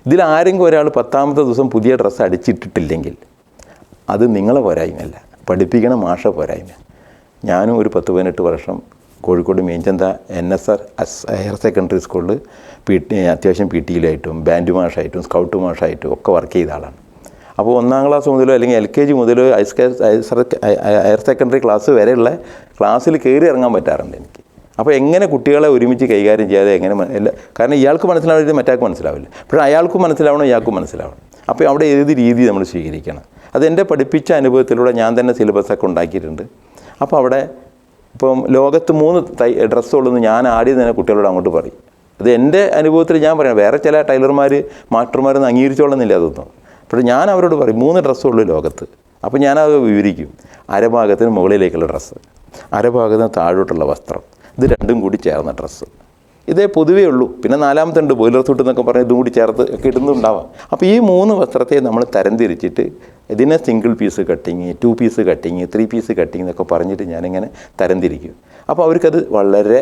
Speaker 2: ഇതിൽ ആരെങ്കിലും ഒരാൾ 10ാമത്തെ ദിവസം പുതിയ ഡ്രസ്സ് അടിച്ചിട്ടിട്ടില്ലെങ്കിൽ അത് നിങ്ങളെ പോരായ്മയല്ല, പഠിപ്പിക്കണ മാഷ പോരായ്മ. ഞാനും ഒരു 10-18 വർഷം കോഴിക്കോട് മീഞ്ചന്ത NSR ഹയർ സെക്കൻഡറി സ്കൂളിൽ അത്യാവശ്യം PT-യിലായിട്ടും ബാൻഡ് മാഷായിട്ടും സ്കൗട്ട് മാഷായിട്ടും ഒക്കെ വർക്ക് ചെയ്ത ആളാണ്. അപ്പോൾ 1ാം ക്ലാസ് മുതലോ അല്ലെങ്കിൽ LKG മുതലോ ഹയർ സെക്കൻഡറി ക്ലാസ് വരെയുള്ള ക്ലാസ്സിൽ കയറി ഇറങ്ങാൻ പറ്റാറുണ്ട് എനിക്ക്. അപ്പോൾ എങ്ങനെ കുട്ടികളെ ഒരുമിച്ച് കൈകാര്യം ചെയ്യാതെ എങ്ങനെ കാരണം ഇയാൾക്ക് മനസ്സിലാവില്ല, മറ്റാൾക്ക് മനസ്സിലാവില്ല. പക്ഷേ അയാൾക്കും മനസ്സിലാവണം, ഇയാൾക്കും മനസ്സിലാവണം. അപ്പോൾ അവിടെ ഏത് രീതി നമ്മൾ സ്വീകരിക്കണം, അതെൻ്റെ പഠിപ്പിച്ച അനുഭവത്തിലൂടെ ഞാൻ തന്നെ സിലബസൊക്കെ ഉണ്ടാക്കിയിട്ടുണ്ട്. അപ്പോൾ അവിടെ ഇപ്പം ലോകത്ത് 3 ഡ്രസ്സുള്ളതെന്ന് ഞാൻ ആദ്യം തന്നെ കുട്ടികളോട് അങ്ങോട്ട് പറയും. അത് എൻ്റെ അനുഭവത്തിൽ ഞാൻ പറയണം. വേറെ ചില ടൈലർമാർ മാസ്റ്റർമാരൊന്നും അംഗീകരിച്ചോളുന്നില്ല അതൊന്നും. പക്ഷേ ഞാൻ അവരോട് പറയും 3 ഡ്രസ്സുള്ളൂ ലോകത്ത്. അപ്പോൾ ഞാനത് വിവരിക്കും. അരഭാഗത്തിന് മുകളിലേക്കുള്ള ഡ്രസ്സ്, അരഭാഗത്തിന് താഴോട്ടുള്ള വസ്ത്രം, ഇത് രണ്ടും കൂടി ചേർന്ന ഡ്രസ്സ്. ഇതേ പൊതുവേ ഉള്ളൂ. പിന്നെ 4ാമത്തുണ്ട് ബോയിലർ സൂട്ട് എന്നൊക്കെ പറഞ്ഞ് ഇതും കൂടി ചേർത്ത് ഒക്കെ ഇടുന്നുണ്ടാവാം. അപ്പോൾ ഈ 3 വസ്ത്രത്തെ നമ്മൾ തരംതിരിച്ചിട്ട് ഇതിനെ single piece cutting, 2 piece cutting, 3 piece cutting എന്നൊക്കെ പറഞ്ഞിട്ട് ഞാനിങ്ങനെ തരംതിരിക്കും. അപ്പോൾ അവർക്കത് വളരെ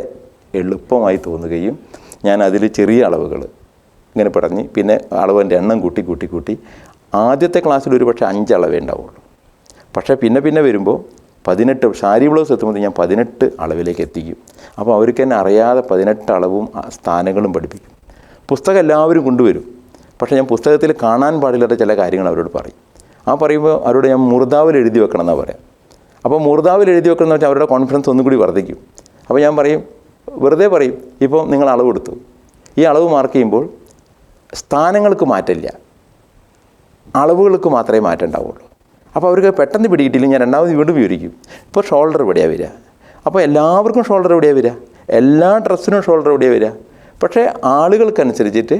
Speaker 2: എളുപ്പമായി തോന്നുകയും ഞാൻ അതിൽ ചെറിയ അളവുകൾ ഇങ്ങനെ പറഞ്ഞ് പിന്നെ അളവിൻ്റെ എണ്ണം കൂട്ടി ആദ്യത്തെ ക്ലാസ്സിൽ ഒരു പക്ഷേ 5 അളവേ ഉണ്ടാവുള്ളൂ. പക്ഷേ പിന്നെ വരുമ്പോൾ 18 സാരി ബ്ലൗസ് എത്തുമ്പോൾ ഞാൻ 18 അളവിലേക്ക് എത്തിക്കും. അപ്പോൾ അവർക്ക് തന്നെ അറിയാതെ 18 അളവും സ്ഥാനങ്ങളും പഠിപ്പിക്കും. പുസ്തകം എല്ലാവരും കൊണ്ടുവരും. പക്ഷേ ഞാൻ പുസ്തകത്തിൽ കാണാൻ പാടില്ലാത്ത ചില കാര്യങ്ങൾ അവരോട് പറയും. പറയുമ്പോൾ അവരോട് ഞാൻ മുർദാവിൽ എഴുതി വെക്കണം എന്നാണ് പറയാം. അപ്പോൾ മുർദാവിൽ എഴുതി വെക്കണം എന്ന് വെച്ചാൽ അവരുടെ കോൺഫിഡൻസ് ഒന്നും കൂടി വർദ്ധിക്കും. അപ്പോൾ ഞാൻ പറയും, വെറുതെ പറയും, ഇപ്പോൾ നിങ്ങൾ അളവ് എടുത്തു, ഈ അളവ് മാർക്ക് ചെയ്യുമ്പോൾ സ്ഥാനങ്ങൾക്ക് മാറ്റില്ല, അളവുകൾക്ക് മാത്രമേ മാറ്റം ഉണ്ടാവുള്ളൂ. അപ്പോൾ അവർക്ക് പെട്ടെന്ന് പിടികിട്ടില്ല. ഞാൻ രണ്ടാമത് വീണ്ടും വിവരിക്കും. ഇപ്പോൾ ഷോൾഡർ എവിടെയാണ് വരിക, അപ്പോൾ എല്ലാവർക്കും ഷോൾഡർ എവിടെയാണ് വരിക, എല്ലാ ഡ്രസ്സിനും ഷോൾഡർ എവിടെയാണ് വരിക. പക്ഷേ ആളുകൾക്കനുസരിച്ചിട്ട്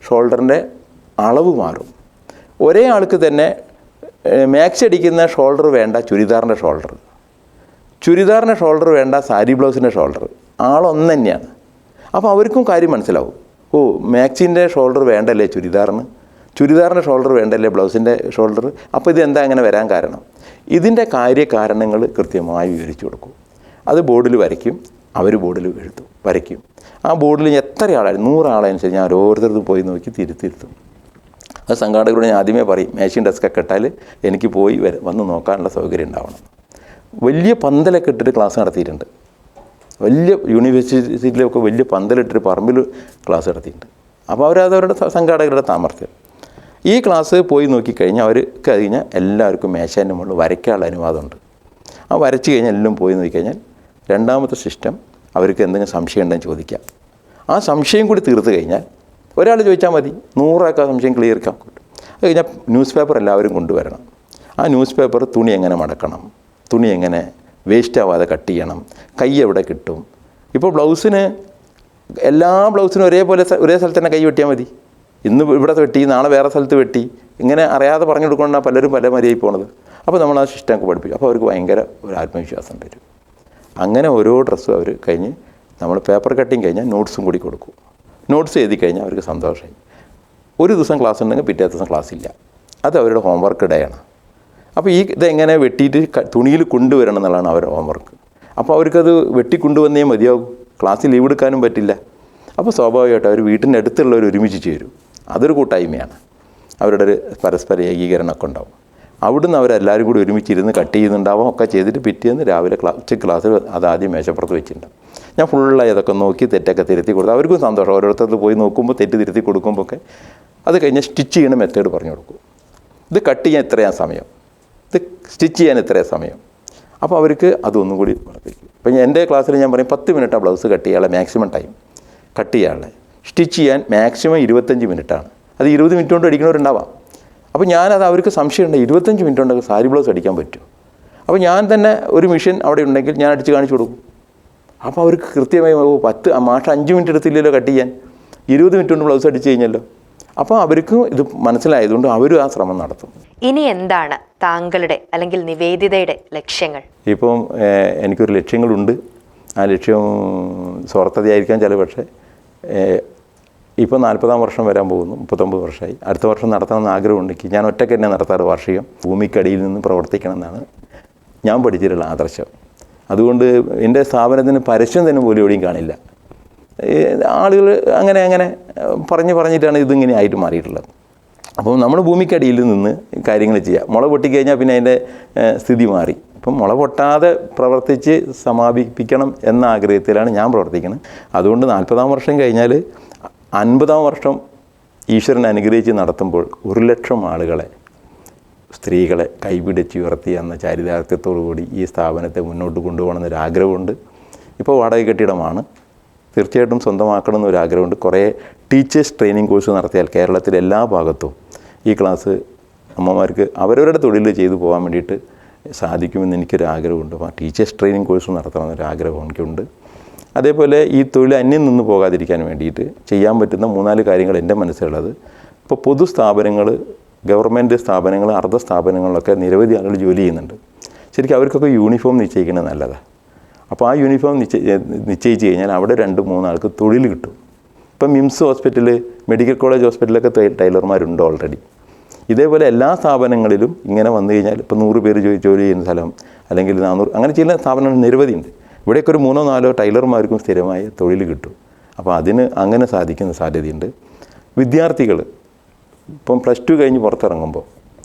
Speaker 2: ഷോൾഡറിൻ്റെ അളവ് മാറും. ഒരേ ആൾക്ക് തന്നെ മാക്സി അടിക്കുന്ന ഷോൾഡർ വേണ്ട ചുരിദാറിൻ്റെ ഷോൾഡർ, ചുരിദാറിൻ്റെ ഷോൾഡർ വേണ്ട സാരി ബ്ലൗസിൻ്റെ ഷോൾഡർ, ആളൊന്നു തന്നെയാണ്. അപ്പോൾ അവർക്കും കാര്യം മനസ്സിലാവും. ഓ, മാക്സിൻ്റെ ഷോൾഡർ വേണ്ടല്ലേ ചുരിദാറിന്, ചുരിദാറിൻ്റെ ഷോൾഡർ വേണ്ടല്ലേ ബ്ലൗസിൻ്റെ ഷോൾഡർ. അപ്പോൾ ഇതെന്താ അങ്ങനെ വരാൻ കാരണം? ഇതിൻ്റെ കാര്യകാരണങ്ങൾ കൃത്യമായി വിവരിച്ചു കൊടുക്കും. അത് ബോർഡിൽ വരയ്ക്കും, അവർ ബോർഡിൽ എഴുതും, വരയ്ക്കും. ആ ബോർഡിൽ എത്ര ആളായിരുന്നു, 100 ആളനുസരിച്ച് ഞാൻ ഓരോരുത്തർക്കും പോയി നോക്കി തിരുത്തിരുത്തും. അത് സംഘാടകരോട് ഞാൻ ആദ്യമേ പറയും, മേശയും ഡെസ്കൊക്കെ ഇട്ടാൽ എനിക്ക് പോയി വന്ന് നോക്കാനുള്ള സൗകര്യം ഉണ്ടാവണം. വലിയ പന്തലൊക്കെ ഇട്ടിട്ട് ക്ലാസ് നടത്തിയിട്ടുണ്ട്. വലിയ യൂണിവേഴ്സിറ്റിയിലൊക്കെ വലിയ പന്തലിട്ടിട്ട് പറമ്പിൽ ക്ലാസ് നടത്തിയിട്ടുണ്ട്. അപ്പോൾ അവരവരുടെ സംഘാടകരുടെ സാമർത്ഥ്യം. ഈ ക്ലാസ് പോയി നോക്കിക്കഴിഞ്ഞാൽ അവർ കഴിഞ്ഞാൽ എല്ലാവർക്കും മേശേൻ്റെ മുകളിൽ വരയ്ക്കാനുള്ള അനുവാദമുണ്ട്. ആ വരച്ച് കഴിഞ്ഞാൽ എല്ലാം പോയി നോക്കിക്കഴിഞ്ഞാൽ രണ്ടാമത്തെ സിസ്റ്റം അവർക്ക് എന്തെങ്കിലും സംശയം ഉണ്ടെന്ന് ചോദിക്കാം. ആ സംശയം കൂടി തീർത്ത് കഴിഞ്ഞാൽ ഒരാൾ ചോദിച്ചാൽ മതി, 100 ആൾക്ക് ആ സംശയം ക്ലിയർ ആക്കാൻ കിട്ടും. അത് കഴിഞ്ഞാൽ ന്യൂസ് പേപ്പർ എല്ലാവരും കൊണ്ടുവരണം. ആ ന്യൂസ് പേപ്പർ തുണി എങ്ങനെ മടക്കണം, തുണി എങ്ങനെ വേസ്റ്റ് ആവാതെ കട്ട് ചെയ്യണം, കൈ എവിടെ കിട്ടും. ഇപ്പോൾ ബ്ലൗസിന് എല്ലാ ബ്ലൗസിനും ഒരേ സ്ഥലത്ത് തന്നെ കൈ വെട്ടിയാൽ മതി. ഇന്ന് ഇവിടെ വെട്ടി, നാളെ വേറെ സ്ഥലത്ത് വെട്ടി, ഇങ്ങനെ അറിയാതെ പറഞ്ഞു കൊടുക്കൊണ്ടാണ് പലരും പല മര്യാദയിൽ പോണത്. അപ്പോൾ നമ്മൾ ആ സിസ്റ്റമൊക്കെ പഠിപ്പിക്കും. അപ്പോൾ അവർക്ക് ഭയങ്കര ഒരു ആത്മവിശ്വാസം വരും. അങ്ങനെ ഓരോ ഡ്രസ്സും അവർ കഴിഞ്ഞ് നമ്മൾ പേപ്പർ കട്ടിങ് കഴിഞ്ഞാൽ നോട്ട്സും കൂടി കൊടുക്കും. നോട്ട്സ് എഴുതി കഴിഞ്ഞാൽ അവർക്ക് സന്തോഷമായി. ഒരു ദിവസം ക്ലാസ് ഉണ്ടെങ്കിൽ പിറ്റേ ദിവസം ക്ലാസ് ഇല്ല. അത് അവരുടെ ഹോംവർക്ക് ഡേ ആണ്. അപ്പോൾ ഇതെങ്ങനെ വെട്ടിയിട്ട് തുണിയിൽ കൊണ്ടുവരണം എന്നുള്ളതാണ് അവരുടെ ഹോംവർക്ക്. അപ്പോൾ അവർക്കത് വെട്ടിക്കൊണ്ടുവന്നേ മതിയാകും. ക്ലാസ്സിൽ ലീവ് എടുക്കാനും പറ്റില്ല. അപ്പോൾ സ്വാഭാവികമായിട്ട് അവർ വീട്ടിൻ്റെ അടുത്തുള്ളവർ ഒരുമിച്ച് ചേരും. അതൊരു കൂട്ടായ്മയാണ്. അവരുടെ ഒരു പരസ്പര ഏകീകരണമൊക്കെ ഉണ്ടാവും. അവിടുന്ന് അവരെല്ലാവരും കൂടി ഒരുമിച്ചിരുന്ന് കട്ട് ചെയ്യുന്നുണ്ടാവും. ഒക്കെ ചെയ്തിട്ട് പിറ്റേന്ന് രാവിലെ ഉച്ചയ്ക്ക് ക്ലാസ്സിൽ അതാദ്യം മേശപ്പുറത്ത് വെച്ചിട്ടുണ്ടാവും. ഞാൻ ഫുള്ളായി അതൊക്കെ നോക്കി തെറ്റൊക്കെ തിരുത്തി കൊടുത്തു. അവർക്കും സന്തോഷം. ഓരോരുത്തർക്ക് പോയി നോക്കുമ്പോൾ തെറ്റ് തിരുത്തി കൊടുക്കുമ്പോൾ ഒക്കെ അത് കഴിഞ്ഞ് സ്റ്റിച്ച് ചെയ്യുന്ന മെത്തേഡ് പറഞ്ഞു കൊടുക്കും. ഇത് കട്ട് ചെയ്യാൻ ഇത്രയാണ് സമയം, ഇത് സ്റ്റിച്ച് ചെയ്യാൻ ഇത്രയും സമയം. അപ്പോൾ അവർക്ക് അതൊന്നും കൂടി വളർത്തിക്കും. ഇപ്പം എൻ്റെ ക്ലാസ്സിൽ ഞാൻ പറയും 10 മിനിറ്റാണ് ബ്ലൗസ് കട്ട് ചെയ്യാനുള്ള മാക്സിമം ടൈം. കട്ട് ചെയ്യാനുള്ള സ്റ്റിച്ച് ചെയ്യാൻ മാക്സിമം 25 മിനിറ്റാണ്. അത് 20 മിനിറ്റ് കൊണ്ട് അടിക്കുന്നവരുണ്ടാവാം. അപ്പോൾ ഞാനത് അവർക്ക് സംശയമുണ്ട്, 25 മിനിറ്റ് കൊണ്ട് സാരി ബ്ലൗസ് അടിക്കാൻ പറ്റും. അപ്പോൾ ഞാൻ തന്നെ ഒരു മെഷീൻ അവിടെ ഉണ്ടെങ്കിൽ ഞാൻ അടിച്ച് കാണിച്ചു കൊടുക്കും. അപ്പോൾ അവർക്ക് കൃത്യമായി 5 മിനിറ്റ് എടുത്തില്ലല്ലോ കട്ട് ചെയ്യാൻ, 20 മിനിറ്റ് കൊണ്ട് ബ്ലൗസ് അടിച്ച് കഴിഞ്ഞല്ലോ. അപ്പോൾ അവർക്കും ഇത് മനസ്സിലായതുകൊണ്ട് അവരും ആ ശ്രമം നടത്തും.
Speaker 1: ഇനി എന്താണ് താങ്കളുടെ അല്ലെങ്കിൽ നിവേദിതയുടെ ലക്ഷ്യങ്ങൾ?
Speaker 2: ഇപ്പം എനിക്കൊരു ലക്ഷ്യങ്ങളുണ്ട്. ആ ലക്ഷ്യം സ്വാർത്ഥതയായിരിക്കാം ചില, പക്ഷേ ഇപ്പോൾ 40-ാം വർഷം വരാൻ പോകുന്നു. 39 വർഷമായി. അടുത്ത വർഷം നടത്തണമെന്ന് ആഗ്രഹമുണ്ടെങ്കിൽ ഞാൻ ഒറ്റയ്ക്ക് തന്നെ നടത്താറ്. വാർഷികം ഭൂമിക്കടിയിൽ നിന്ന് പ്രവർത്തിക്കണം എന്നാണ് ഞാൻ പഠിച്ചിട്ടുള്ള ആദർശം. അതുകൊണ്ട് എൻ്റെ സ്ഥാപനത്തിന് പരസ്യം തന്നെ പോലും എവിടെയും കാണില്ല. ആളുകൾ അങ്ങനെ പറഞ്ഞിട്ടാണ് ഇതിങ്ങനെ ആയിട്ട് മാറിയിട്ടുള്ളത്. അപ്പോൾ നമ്മൾ ഭൂമിക്കടിയിൽ നിന്ന് കാര്യങ്ങൾ ചെയ്യുക. മുള പൊട്ടിക്കഴിഞ്ഞാൽ പിന്നെ അതിൻ്റെ സ്ഥിതി മാറി. അപ്പം മുള പൊട്ടാതെ പ്രവർത്തിച്ച് സമാപിപ്പിക്കണം എന്ന ആഗ്രഹത്തിലാണ് ഞാൻ പ്രവർത്തിക്കുന്നത്. അതുകൊണ്ട് 40-ാം വർഷം കഴിഞ്ഞാൽ 50-ാം വർഷം ഈശ്വരൻ അനുഗ്രഹിച്ച് നടത്തുമ്പോൾ 1,00,000 ആളുകളെ, സ്ത്രീകളെ കൈപിടിച്ച് ഉയർത്തി എന്ന ചാരിതാർത്ഥ്യത്തോടുകൂടി ഈ സ്ഥാപനത്തെ മുന്നോട്ട് കൊണ്ടുപോകണമെന്നൊരാഗ്രഹമുണ്ട്. ഇപ്പോൾ വാടക കെട്ടിടമാണ്, തീർച്ചയായിട്ടും സ്വന്തമാക്കണം എന്നൊരാഗ്രഹമുണ്ട്. കുറേ ടീച്ചേഴ്സ് ട്രെയിനിങ് കോഴ്സ് നടത്തിയാൽ കേരളത്തിലെ എല്ലാ ഭാഗത്തും ഈ ക്ലാസ് അമ്മമാർക്ക് അവരവരുടെ തൊഴിൽ ചെയ്തു പോകാൻ വേണ്ടിയിട്ട് സാധിക്കുമെന്ന് എനിക്കൊരാഗ്രഹമുണ്ട്. അപ്പോൾ ടീച്ചേഴ്സ് ട്രെയിനിങ് കോഴ്സ് നടത്തണമെന്നൊരാഗ്രഹം എനിക്കുണ്ട്. അതേപോലെ ഈ തൊഴിൽ അന്യം നിന്ന് പോകാതിരിക്കാൻ വേണ്ടിയിട്ട് ചെയ്യാൻ പറ്റുന്ന 3-4 കാര്യങ്ങൾ എൻ്റെ മനസ്സിലുള്ളത്. ഇപ്പോൾ പൊതുസ്ഥാപനങ്ങൾ, ഗവൺമെൻറ് സ്ഥാപനങ്ങൾ, അർദ്ധ സ്ഥാപനങ്ങളിലൊക്കെ നിരവധി ആളുകൾ ജോലി ചെയ്യുന്നുണ്ട്. ശരിക്കും അവർക്കൊക്കെ യൂണിഫോം നിശ്ചയിക്കുന്നത് നല്ലതാണ്. അപ്പോൾ ആ യൂണിഫോം നിശ്ചയിച്ച് കഴിഞ്ഞാൽ അവിടെ 2-3 ആൾക്ക് തൊഴിൽ കിട്ടും. ഇപ്പം മിംസ് ഹോസ്പിറ്റൽ, മെഡിക്കൽ കോളേജ് ഹോസ്പിറ്റലൊക്കെ ടൈലർമാരുണ്ട് ഓൾറെഡി. ഇതേപോലെ എല്ലാ സ്ഥാപനങ്ങളിലും ഇങ്ങനെ വന്നു കഴിഞ്ഞാൽ ഇപ്പോൾ 100 പേര് ജോലി ചെയ്യുന്ന സ്ഥലം, അല്ലെങ്കിൽ 400, അങ്ങനെ ചെയ്യുന്ന സ്ഥാപനങ്ങൾ നിരവധിയുണ്ട്. ഇവിടെയൊക്കെ ഒരു 3-4 ടൈലർമാർക്കും സ്ഥിരമായ തൊഴിൽ കിട്ടും. അപ്പോൾ അതിന് അങ്ങനെ സാധിക്കുന്ന സാധ്യതയുണ്ട്. വിദ്യാർത്ഥികൾ ഇപ്പം +2 കഴിഞ്ഞ് പുറത്തിറങ്ങുമ്പോൾ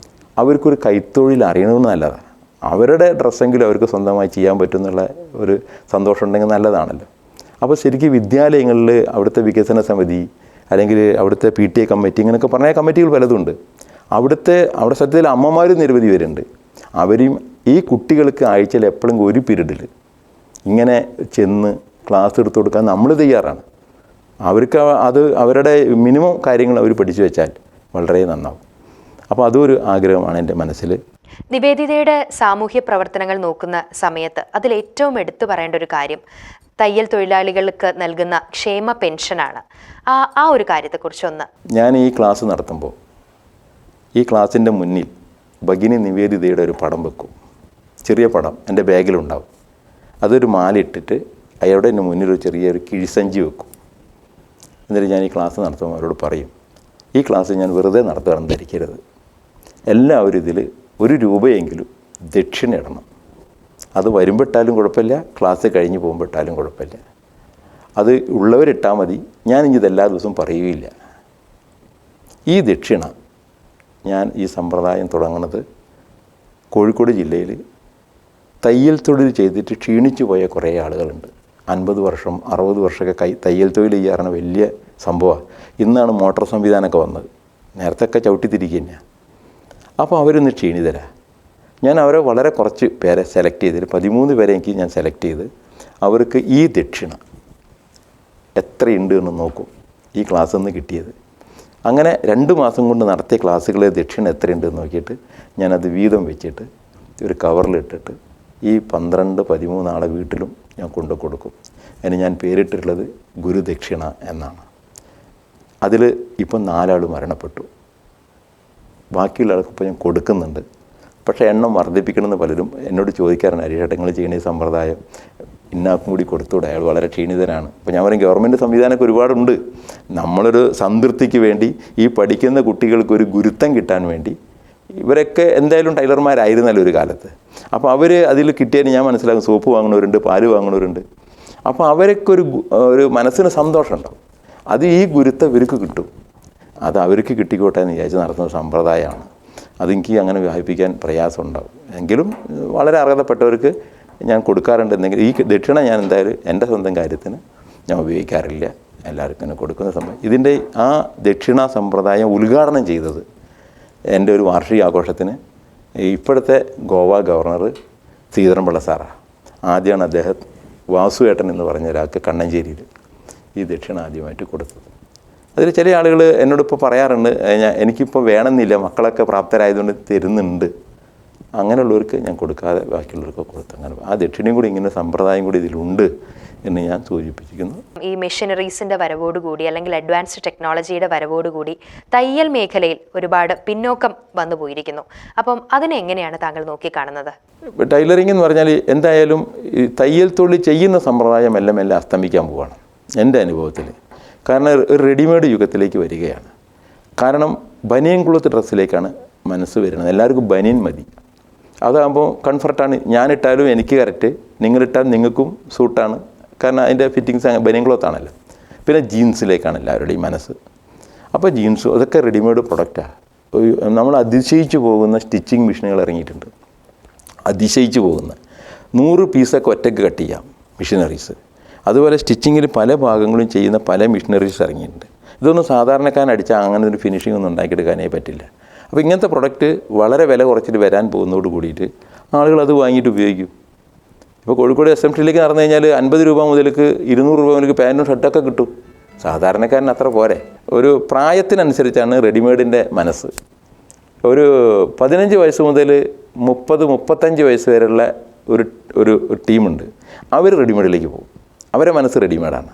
Speaker 2: അവർക്കൊരു കൈത്തൊഴിൽ അറിയണമെന്ന് നല്ലതാണ്. അവരുടെ ഡ്രസ്സെങ്കിലും അവർക്ക് സ്വന്തമായി ചെയ്യാൻ പറ്റുമെന്നുള്ള ഒരു സന്തോഷം ഉണ്ടെങ്കിൽ നല്ലതാണല്ലോ. അപ്പോൾ ശരിക്കും വിദ്യാലയങ്ങളിൽ അവിടുത്തെ വികസന സമിതി, അല്ലെങ്കിൽ അവിടുത്തെ PTA കമ്മിറ്റി, ഇങ്ങനെയൊക്കെ പറഞ്ഞ കമ്മിറ്റികൾ പലതുണ്ട്. അവിടെ സത്യത്തിൽ അമ്മമാർ നിരവധി പേരുണ്ട്. അവരും ഈ കുട്ടികൾക്ക് ആഴ്ചയിൽ എപ്പോഴെങ്കിലും ഒരു പീരീഡിൽ ഇങ്ങനെ ചെന്ന് ക്ലാസ് എടുത്തു കൊടുക്കാൻ നമ്മൾ തയ്യാറാണ്. അവർക്ക് അത് അവരുടെ മിനിമം കാര്യങ്ങൾ അവർ പഠിച്ചു വെച്ചാൽ വളരെ നന്നാവും. അപ്പോൾ അതൊരു ആഗ്രഹമാണ് എൻ്റെ മനസ്സിൽ.
Speaker 1: നിവേദിതയുടെ സാമൂഹ്യ പ്രവർത്തനങ്ങൾ നോക്കുന്ന സമയത്ത് അതിലേറ്റവും എടുത്തു പറയേണ്ട ഒരു കാര്യം തയ്യൽ തൊഴിലാളികൾക്ക് നൽകുന്ന ക്ഷേമ പെൻഷനാണ്. ആ ഒരു കാര്യത്തെക്കുറിച്ചൊന്ന്.
Speaker 2: ഞാൻ ഈ ക്ലാസ് നടത്തുമ്പോൾ ഈ ക്ലാസ്സിൻ്റെ മുന്നിൽ ഭഗിനി നിവേദിതയുടെ ഒരു പടം വെക്കും. ചെറിയ പടം എൻ്റെ ബാഗിലുണ്ടാവും. അതൊരു മാലയിട്ടിട്ട് അയാളുടെ എൻ്റെ മുന്നിൽ ഒരു ചെറിയൊരു കിഴിസഞ്ചി വെക്കും. എന്നിട്ട് ഞാൻ ഈ ക്ലാസ് നടത്തുമ്പോൾ അവരോട് പറയും, ഈ ക്ലാസ് ഞാൻ വെറുതെ നടത്തുകയാണെന്ന് ധരിക്കരുത്. എല്ലാവരും ഇതിൽ 1 രൂപയെങ്കിലും ദക്ഷിണ ഇടണം. അത് വരുമ്പോട്ടാലും കുഴപ്പമില്ല, ക്ലാസ് കഴിഞ്ഞ് പോകുമ്പോട്ടാലും കുഴപ്പമില്ല. അത് ഉള്ളവരിട്ടാൽ മതി. ഞാനിത് എല്ലാ ദിവസവും പറയുകയില്ല. ഈ ദക്ഷിണ ഞാൻ ഈ സമ്പ്രദായം തുടങ്ങുന്നത് കോഴിക്കോട് ജില്ലയിൽ തയ്യൽ തൊഴിൽ ചെയ്തിട്ട് ക്ഷീണിച്ചു പോയ കുറേ ആളുകളുണ്ട്. 50 വർഷം 60 വർഷമൊക്കെ തയ്യൽ തൊഴിൽ ചെയ്യാറുണ്ട്. വലിയ സംഭവമാണ്. ഇന്നാണ് മോട്ടോർ സംവിധാനമൊക്കെ വന്നത്. നേരത്തെയൊക്കെ ചവിട്ടിത്തിരിക്കുക തന്നെയാണ്. അപ്പോൾ അവരൊന്ന് ക്ഷീണിതരാണ്. ഞാൻ അവരെ വളരെ കുറച്ച് പേരെ സെലക്ട് ചെയ്തിട്ട് 13 പേരെ എനിക്ക് ഞാൻ സെലക്ട് ചെയ്ത് അവർക്ക് ഈ ദക്ഷിണ എത്രയുണ്ട് എന്ന് നോക്കും. ഈ ക്ലാസ്സിൽ നിന്ന് കിട്ടിയത് അങ്ങനെ 2 മാസം കൊണ്ട് നടത്തിയ ക്ലാസ്സുകളിൽ ദക്ഷിണ എത്രയുണ്ട് എന്ന് നോക്കിയിട്ട് ഞാനത് വീതം വെച്ചിട്ട് ഒരു കവറിലിട്ടിട്ട് ഈ 12-13 ആളെ വീട്ടിലും ഞാൻ കൊണ്ടു കൊടുക്കും. അതിന് ഞാൻ പേരിട്ടിട്ടുള്ളത് ഗുരുദക്ഷിണ എന്നാണ്. അതിൽ ഇപ്പം 4 ആൾ മരണപ്പെട്ടു. ബാക്കിയുള്ള ആൾക്കിപ്പോൾ ഞാൻ കൊടുക്കുന്നുണ്ട്. പക്ഷേ എണ്ണം വർദ്ധിപ്പിക്കണമെന്ന് പലരും എന്നോട് ചോദിക്കാറുണ്ട്. ഹരിചേട്ടങ്ങൾ ചെയ്യുന്ന ഈ സമ്പ്രദായം ഇന്നാക്കും കൂടി കൊടുത്തൂടെ, അയാൾ വളരെ ക്ഷീണിതനാണ്. അപ്പോൾ ഞാൻ പറയും ഗവൺമെൻറ് സംവിധാനമൊക്കെ ഒരുപാടുണ്ട്. നമ്മളൊരു സംതൃപ്തിക്ക് വേണ്ടി ഈ പഠിക്കുന്ന കുട്ടികൾക്ക് ഒരു ഗുരുത്വം കിട്ടാൻ വേണ്ടി ഇവരൊക്കെ എന്തായാലും ടൈലർമാരായിരുന്നല്ലോ ഒരു കാലത്ത്. അപ്പോൾ അവർ അതിൽ കിട്ടിയതിന് ഞാൻ മനസ്സിലാക്കും സോപ്പ് വാങ്ങുന്നവരുണ്ട്, പാല് വാങ്ങുന്നവരുണ്ട്. അപ്പോൾ അവരൊക്കെ ഒരു മനസ്സിന് സന്തോഷം ഉണ്ടാവും. അത് ഈ ഗുരുത്വം ഇവർക്ക് കിട്ടും. അത് അവർക്ക് കിട്ടിക്കോട്ടെ എന്ന് വിചാരിച്ച് നടത്തുന്ന സമ്പ്രദായമാണ്. അതെനിക്ക് അങ്ങനെ വ്യാപിപ്പിക്കാൻ പ്രയാസം ഉണ്ടാവും. എങ്കിലും വളരെ അർഹതപ്പെട്ടവർക്ക് ഞാൻ കൊടുക്കാറുണ്ട്. എന്തെങ്കിലും ഈ ദക്ഷിണ ഞാൻ എന്തായാലും എൻ്റെ സ്വന്തം കാര്യത്തിന് ഞാൻ ഉപയോഗിക്കാറില്ല. എല്ലാവർക്കും തന്നെ കൊടുക്കുന്ന സംഭവം. ഇതിൻ്റെ ആ ദക്ഷിണ സമ്പ്രദായം ഉദ്ഘാടനം ചെയ്തത് എൻ്റെ ഒരു വാർഷിക ആഘോഷത്തിന് ഇപ്പോഴത്തെ ഗോവ ഗവർണർ ശ്രീധരൻപിള്ള സാറാണ്. ആദ്യമാണ് അദ്ദേഹം വാസുവേട്ടൻ എന്ന് പറഞ്ഞ ഒരാൾക്ക് കണ്ണഞ്ചേരിയിൽ ഈ ദക്ഷിണ ആദ്യമായിട്ട് കൊടുത്തത്. അതിൽ ചില ആളുകൾ എന്നോടിപ്പോൾ പറയാറുണ്ട്, എനിക്കിപ്പോൾ വേണമെന്നില്ല, മക്കളൊക്കെ പ്രാപ്തരായതുകൊണ്ട് തരുന്നുണ്ട്. അങ്ങനെയുള്ളവർക്ക് ഞാൻ കൊടുക്കാതെ ബാക്കിയുള്ളവർക്ക് കൊടുത്തു. അങ്ങനെ ആ ദക്ഷിണയും കൂടി ഇങ്ങനെ സമ്പ്രദായം കൂടി ഇതിലുണ്ട് എന്ന് ഞാൻ സൂചിപ്പിച്ചിരിക്കുന്നു.
Speaker 1: ഈ മെഷീനറീസിൻ്റെ വരവോടുകൂടി അല്ലെങ്കിൽ അഡ്വാൻസ്ഡ് ടെക്നോളജിയുടെ വരവോടുകൂടി തയ്യൽ മേഖലയിൽ ഒരുപാട് പിന്നോക്കം വന്നു പോയിരിക്കുന്നു. അപ്പം അതിനെ എങ്ങനെയാണ് താങ്കൾ നോക്കിക്കാണുന്നത്?
Speaker 2: ടൈലറിംഗ് എന്ന് പറഞ്ഞാൽ എന്തായാലും ഈ തയ്യൽ തൊഴിൽ ചെയ്യുന്ന സമ്പ്രദായം മെല്ലെ മെല്ലെ അസ്തമിക്കാൻ പോവുകയാണ് എൻ്റെ അനുഭവത്തിൽ. കാരണം ഒരു റെഡിമെയ്ഡ് യുഗത്തിലേക്ക് വരികയാണ്. കാരണം ബനിയൻ ക്ലോത്ത് ഡ്രസ്സിലേക്കാണ് മനസ്സ് വരുന്നത്. എല്ലാവർക്കും ബനിയൻ മതി. അതാകുമ്പോൾ കംഫർട്ടാണ്. ഞാനിട്ടാലും എനിക്ക് കറക്റ്റ്, നിങ്ങളിട്ടാൽ നിങ്ങൾക്കും സൂട്ടാണ്. കാരണം അതിൻ്റെ ഫിറ്റിങ്സ് ബനിയൻ ക്ലോത്ത് ആണല്ലോ. പിന്നെ ജീൻസിലേക്കാണ് എല്ലാവരുടെയും മനസ്സ്. അപ്പോൾ ജീൻസും അതൊക്കെ റെഡിമെയ്ഡ് പ്രൊഡക്റ്റാണ്. നമ്മൾ അതിശയിച്ചു പോകുന്ന സ്റ്റിച്ചിങ് മെഷീനുകൾ ഇറങ്ങിയിട്ടുണ്ട്. അതിശയിച്ചു പോകുന്ന 100 പീസൊക്കെ ഒറ്റയ്ക്ക് കട്ട് ചെയ്യാം മെഷീനറീസ്. അതുപോലെ സ്റ്റിച്ചിങ്ങിൽ പല ഭാഗങ്ങളും ചെയ്യുന്ന പല മെഷീനറീസ് ഇറങ്ങിയിട്ടുണ്ട്. ഇതൊന്നും സാധാരണക്കാരൻ അടിച്ചാൽ അങ്ങനെ ഒരു ഫിനിഷിംഗ് ഒന്നും ഉണ്ടാക്കിയെടുക്കാനേ പറ്റില്ല. അപ്പോൾ ഇങ്ങനത്തെ പ്രൊഡക്റ്റ് വളരെ വില കുറച്ചിട്ട് വരാൻ പോകുന്നതോട് കൂടിയിട്ട് ആളുകൾ അത് വാങ്ങിയിട്ട് ഉപയോഗിക്കും. ഇപ്പോൾ കോഴിക്കോട് SMTയിലേക്ക് നടന്നു കഴിഞ്ഞാൽ 50 രൂപ മുതലേക്ക് 200 രൂപ മുതലേക്ക് പാൻറ്റും ഷർട്ടൊക്കെ കിട്ടും. സാധാരണക്കാരൻ അത്ര പോരെ. ഒരു പ്രായത്തിനനുസരിച്ചാണ് റെഡിമെയ്ഡിൻ്റെ മനസ്സ്. ഒരു 15 വയസ്സ് മുതൽ 30-35 വയസ്സ് വരെയുള്ള ഒരു ടീമുണ്ട്. അവർ റെഡിമെയ്ഡിലേക്ക് പോകും. അവരെ മനസ്സ് റെഡിമെയ്ഡാണ്.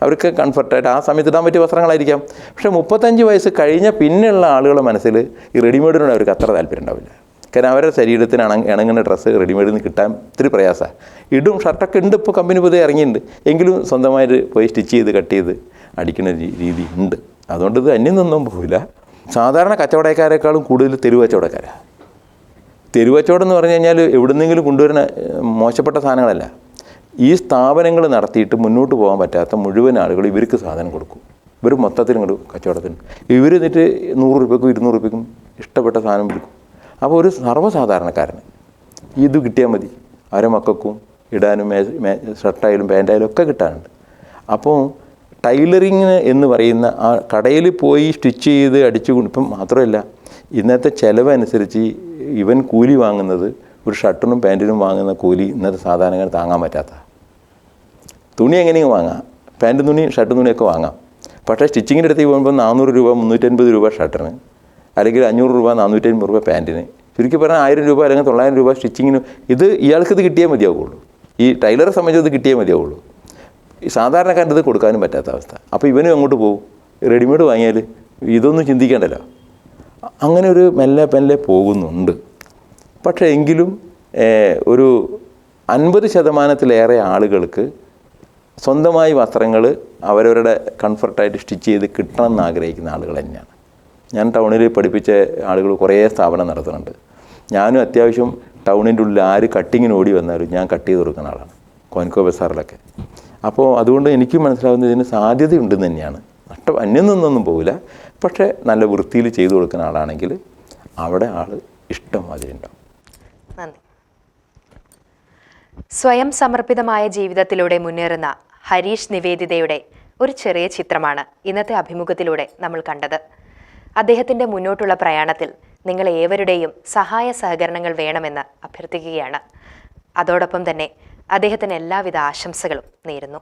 Speaker 2: അവർക്ക് കംഫർട്ടായിട്ട് ആ സമയത്ത് ഇടാൻ പറ്റിയ വസ്ത്രങ്ങളായിരിക്കാം. പക്ഷേ 35 വയസ്സ് കഴിഞ്ഞ പിന്നെയുള്ള ആളുകളുടെ മനസ്സിൽ ഈ റെഡിമെയ്ഡിനോട് അവർക്ക് അത്ര താല്പര്യം ഉണ്ടാവില്ല. കാരണം അവരുടെ ശരീരത്തിന് ഇണങ്ങുന്ന ഡ്രസ്സ് റെഡിമെയ്ഡിൽ നിന്ന് കിട്ടാൻ ഇത്തിരി പ്രയാസമാണ്. ഇടും ഷർട്ടൊക്കെ ഉണ്ട്, ഇപ്പോൾ കമ്പനി പുതിയ ഇറങ്ങിയിട്ടുണ്ട്. എങ്കിലും സ്വന്തമായിട്ട് പോയി സ്റ്റിച്ച് ചെയ്ത് കട്ട് ചെയ്ത് അടിക്കുന്ന രീതി ഉണ്ട്. അതുകൊണ്ട് ഇത് അന്യം നിന്നും പോവില്ല. സാധാരണ കച്ചവടക്കാരെക്കാളും കൂടുതൽ തെരുവ് കച്ചവടക്കാരാണ്. തെരുവ് കച്ചവടം എന്ന് പറഞ്ഞു കഴിഞ്ഞാൽ എവിടുന്നെങ്കിലും കൊണ്ടുവരുന്ന മോശപ്പെട്ട സാധനങ്ങളല്ല. ഈ സ്ഥാപനങ്ങൾ നടത്തിയിട്ട് മുന്നോട്ട് പോകാൻ പറ്റാത്ത മുഴുവൻ ആളുകൾ ഇവർക്ക് സാധനം കൊടുക്കും. ഇവർ മൊത്തത്തിൽ ഇങ്ങോട്ട് കച്ചവടത്തിന് ഇവർ എന്നിട്ട് 100 രൂപയ്ക്കും 200 രൂപയ്ക്കും ഇഷ്ടപ്പെട്ട സാധനം വിൽക്കും. അപ്പോൾ ഒരു സർവ്വസാധാരണക്കാരന് ഇത് കിട്ടിയാൽ മതി. അവരെ മക്കൾക്കും ഇടാനും ഷർട്ടായാലും പാൻറ്റായാലും ഒക്കെ കിട്ടാനുണ്ട്. അപ്പോൾ ടൈലറിങ് എന്ന് പറയുന്ന ആ കടയിൽ പോയി സ്റ്റിച്ച് ചെയ്ത് അടിച്ചു ഇപ്പം മാത്രമല്ല, ഇന്നത്തെ ചിലവനുസരിച്ച് ഇവൻ കൂലി വാങ്ങുന്നത് ഒരു ഷർട്ടിനും പാൻറ്റിനും വാങ്ങുന്ന കൂലി ഇന്നത്തെ സാധാരണക്കാരന് താങ്ങാൻ പറ്റാത്ത. തുണി എങ്ങനെയും വാങ്ങാം, പാൻറ്റും തുണി ഷർട്ടും തുണിയൊക്കെ വാങ്ങാം. പക്ഷേ സ്റ്റിച്ചിങ്ങിൻ്റെ അടുത്ത് പോകുമ്പോൾ 400 രൂപ 350 രൂപ ഷർട്ടിന്, അല്ലെങ്കിൽ 500 രൂപ 450 രൂപ പാൻറ്റിന്, ചുരുക്കി പറഞ്ഞാൽ 1000 രൂപ അല്ലെങ്കിൽ 900 രൂപ സ്റ്റിച്ചിങ്ങിന്. ഇയാൾക്കിത് കിട്ടിയേ മതിയാവുള്ളൂ. ഈ ടൈലറെ സംബന്ധിച്ചത് കിട്ടിയേ മതിയാവുള്ളൂ. ഈ സാധാരണക്കാരൻ്റെ ഇത് കൊടുക്കാനും പറ്റാത്ത അവസ്ഥ. അപ്പോൾ ഇവനും അങ്ങോട്ട് പോകും. റെഡിമെയ്ഡ് വാങ്ങിയാൽ ഇതൊന്നും ചിന്തിക്കേണ്ടല്ലോ. അങ്ങനെ ഒരു മെല്ലെ പോകുന്നുണ്ട്. പക്ഷേ എങ്കിലും ഒരു 50% ആളുകൾക്ക് സ്വന്തമായി വസ്ത്രങ്ങൾ അവരവരുടെ കംഫർട്ടായിട്ട് സ്റ്റിച്ച് ചെയ്ത് കിട്ടണം എന്ന് ആഗ്രഹിക്കുന്ന ആളുകൾ തന്നെയാണ്. ഞാൻ ടൗണിൽ പഠിപ്പിച്ച ആളുകൾ കുറേ സ്ഥാപനം നടത്തുന്നുണ്ട്. ഞാനും അത്യാവശ്യം ടൗണിൻ്റെ ഉള്ളിൽ ആര് കട്ടിങ്ങിന് ഓടി വന്നാലും ഞാൻ കട്ട് ചെയ്ത് കൊടുക്കുന്ന ആളാണ്, കോൻകോ ബസാറിലൊക്കെ. അപ്പോൾ അതുകൊണ്ട് എനിക്ക് മനസ്സിലാവുന്നത് ഇതിന് സാധ്യതയുണ്ടെന്ന് തന്നെയാണ്. അന്യം നിന്നൊന്നും പോകില്ല, പക്ഷേ നല്ല വൃത്തിയിൽ ചെയ്തു കൊടുക്കുന്ന ആളാണെങ്കിൽ അവിടെ ആൾ ഇഷ്ടംമാതിരി ഉണ്ടാവും.
Speaker 1: നന്ദി. സ്വയം സമർപ്പിതമായ ജീവിതത്തിലൂടെ മുന്നേറുന്ന ഹരീഷ് നിവേദിതയുടെ ഒരു ചെറിയ ചിത്രമാണ് ഇന്നത്തെ അഭിമുഖത്തിലൂടെ നമ്മൾ കണ്ടത്. അദ്ദേഹത്തിൻ്റെ മുന്നോട്ടുള്ള പ്രയാണത്തിൽ നിങ്ങൾ ഏവരുടെയും സഹായ സഹകരണങ്ങൾ വേണമെന്ന് അഭ്യർത്ഥിക്കുകയാണ്. അതോടൊപ്പം തന്നെ അദ്ദേഹത്തിന് എല്ലാവിധ ആശംസകളും നേരുന്നു.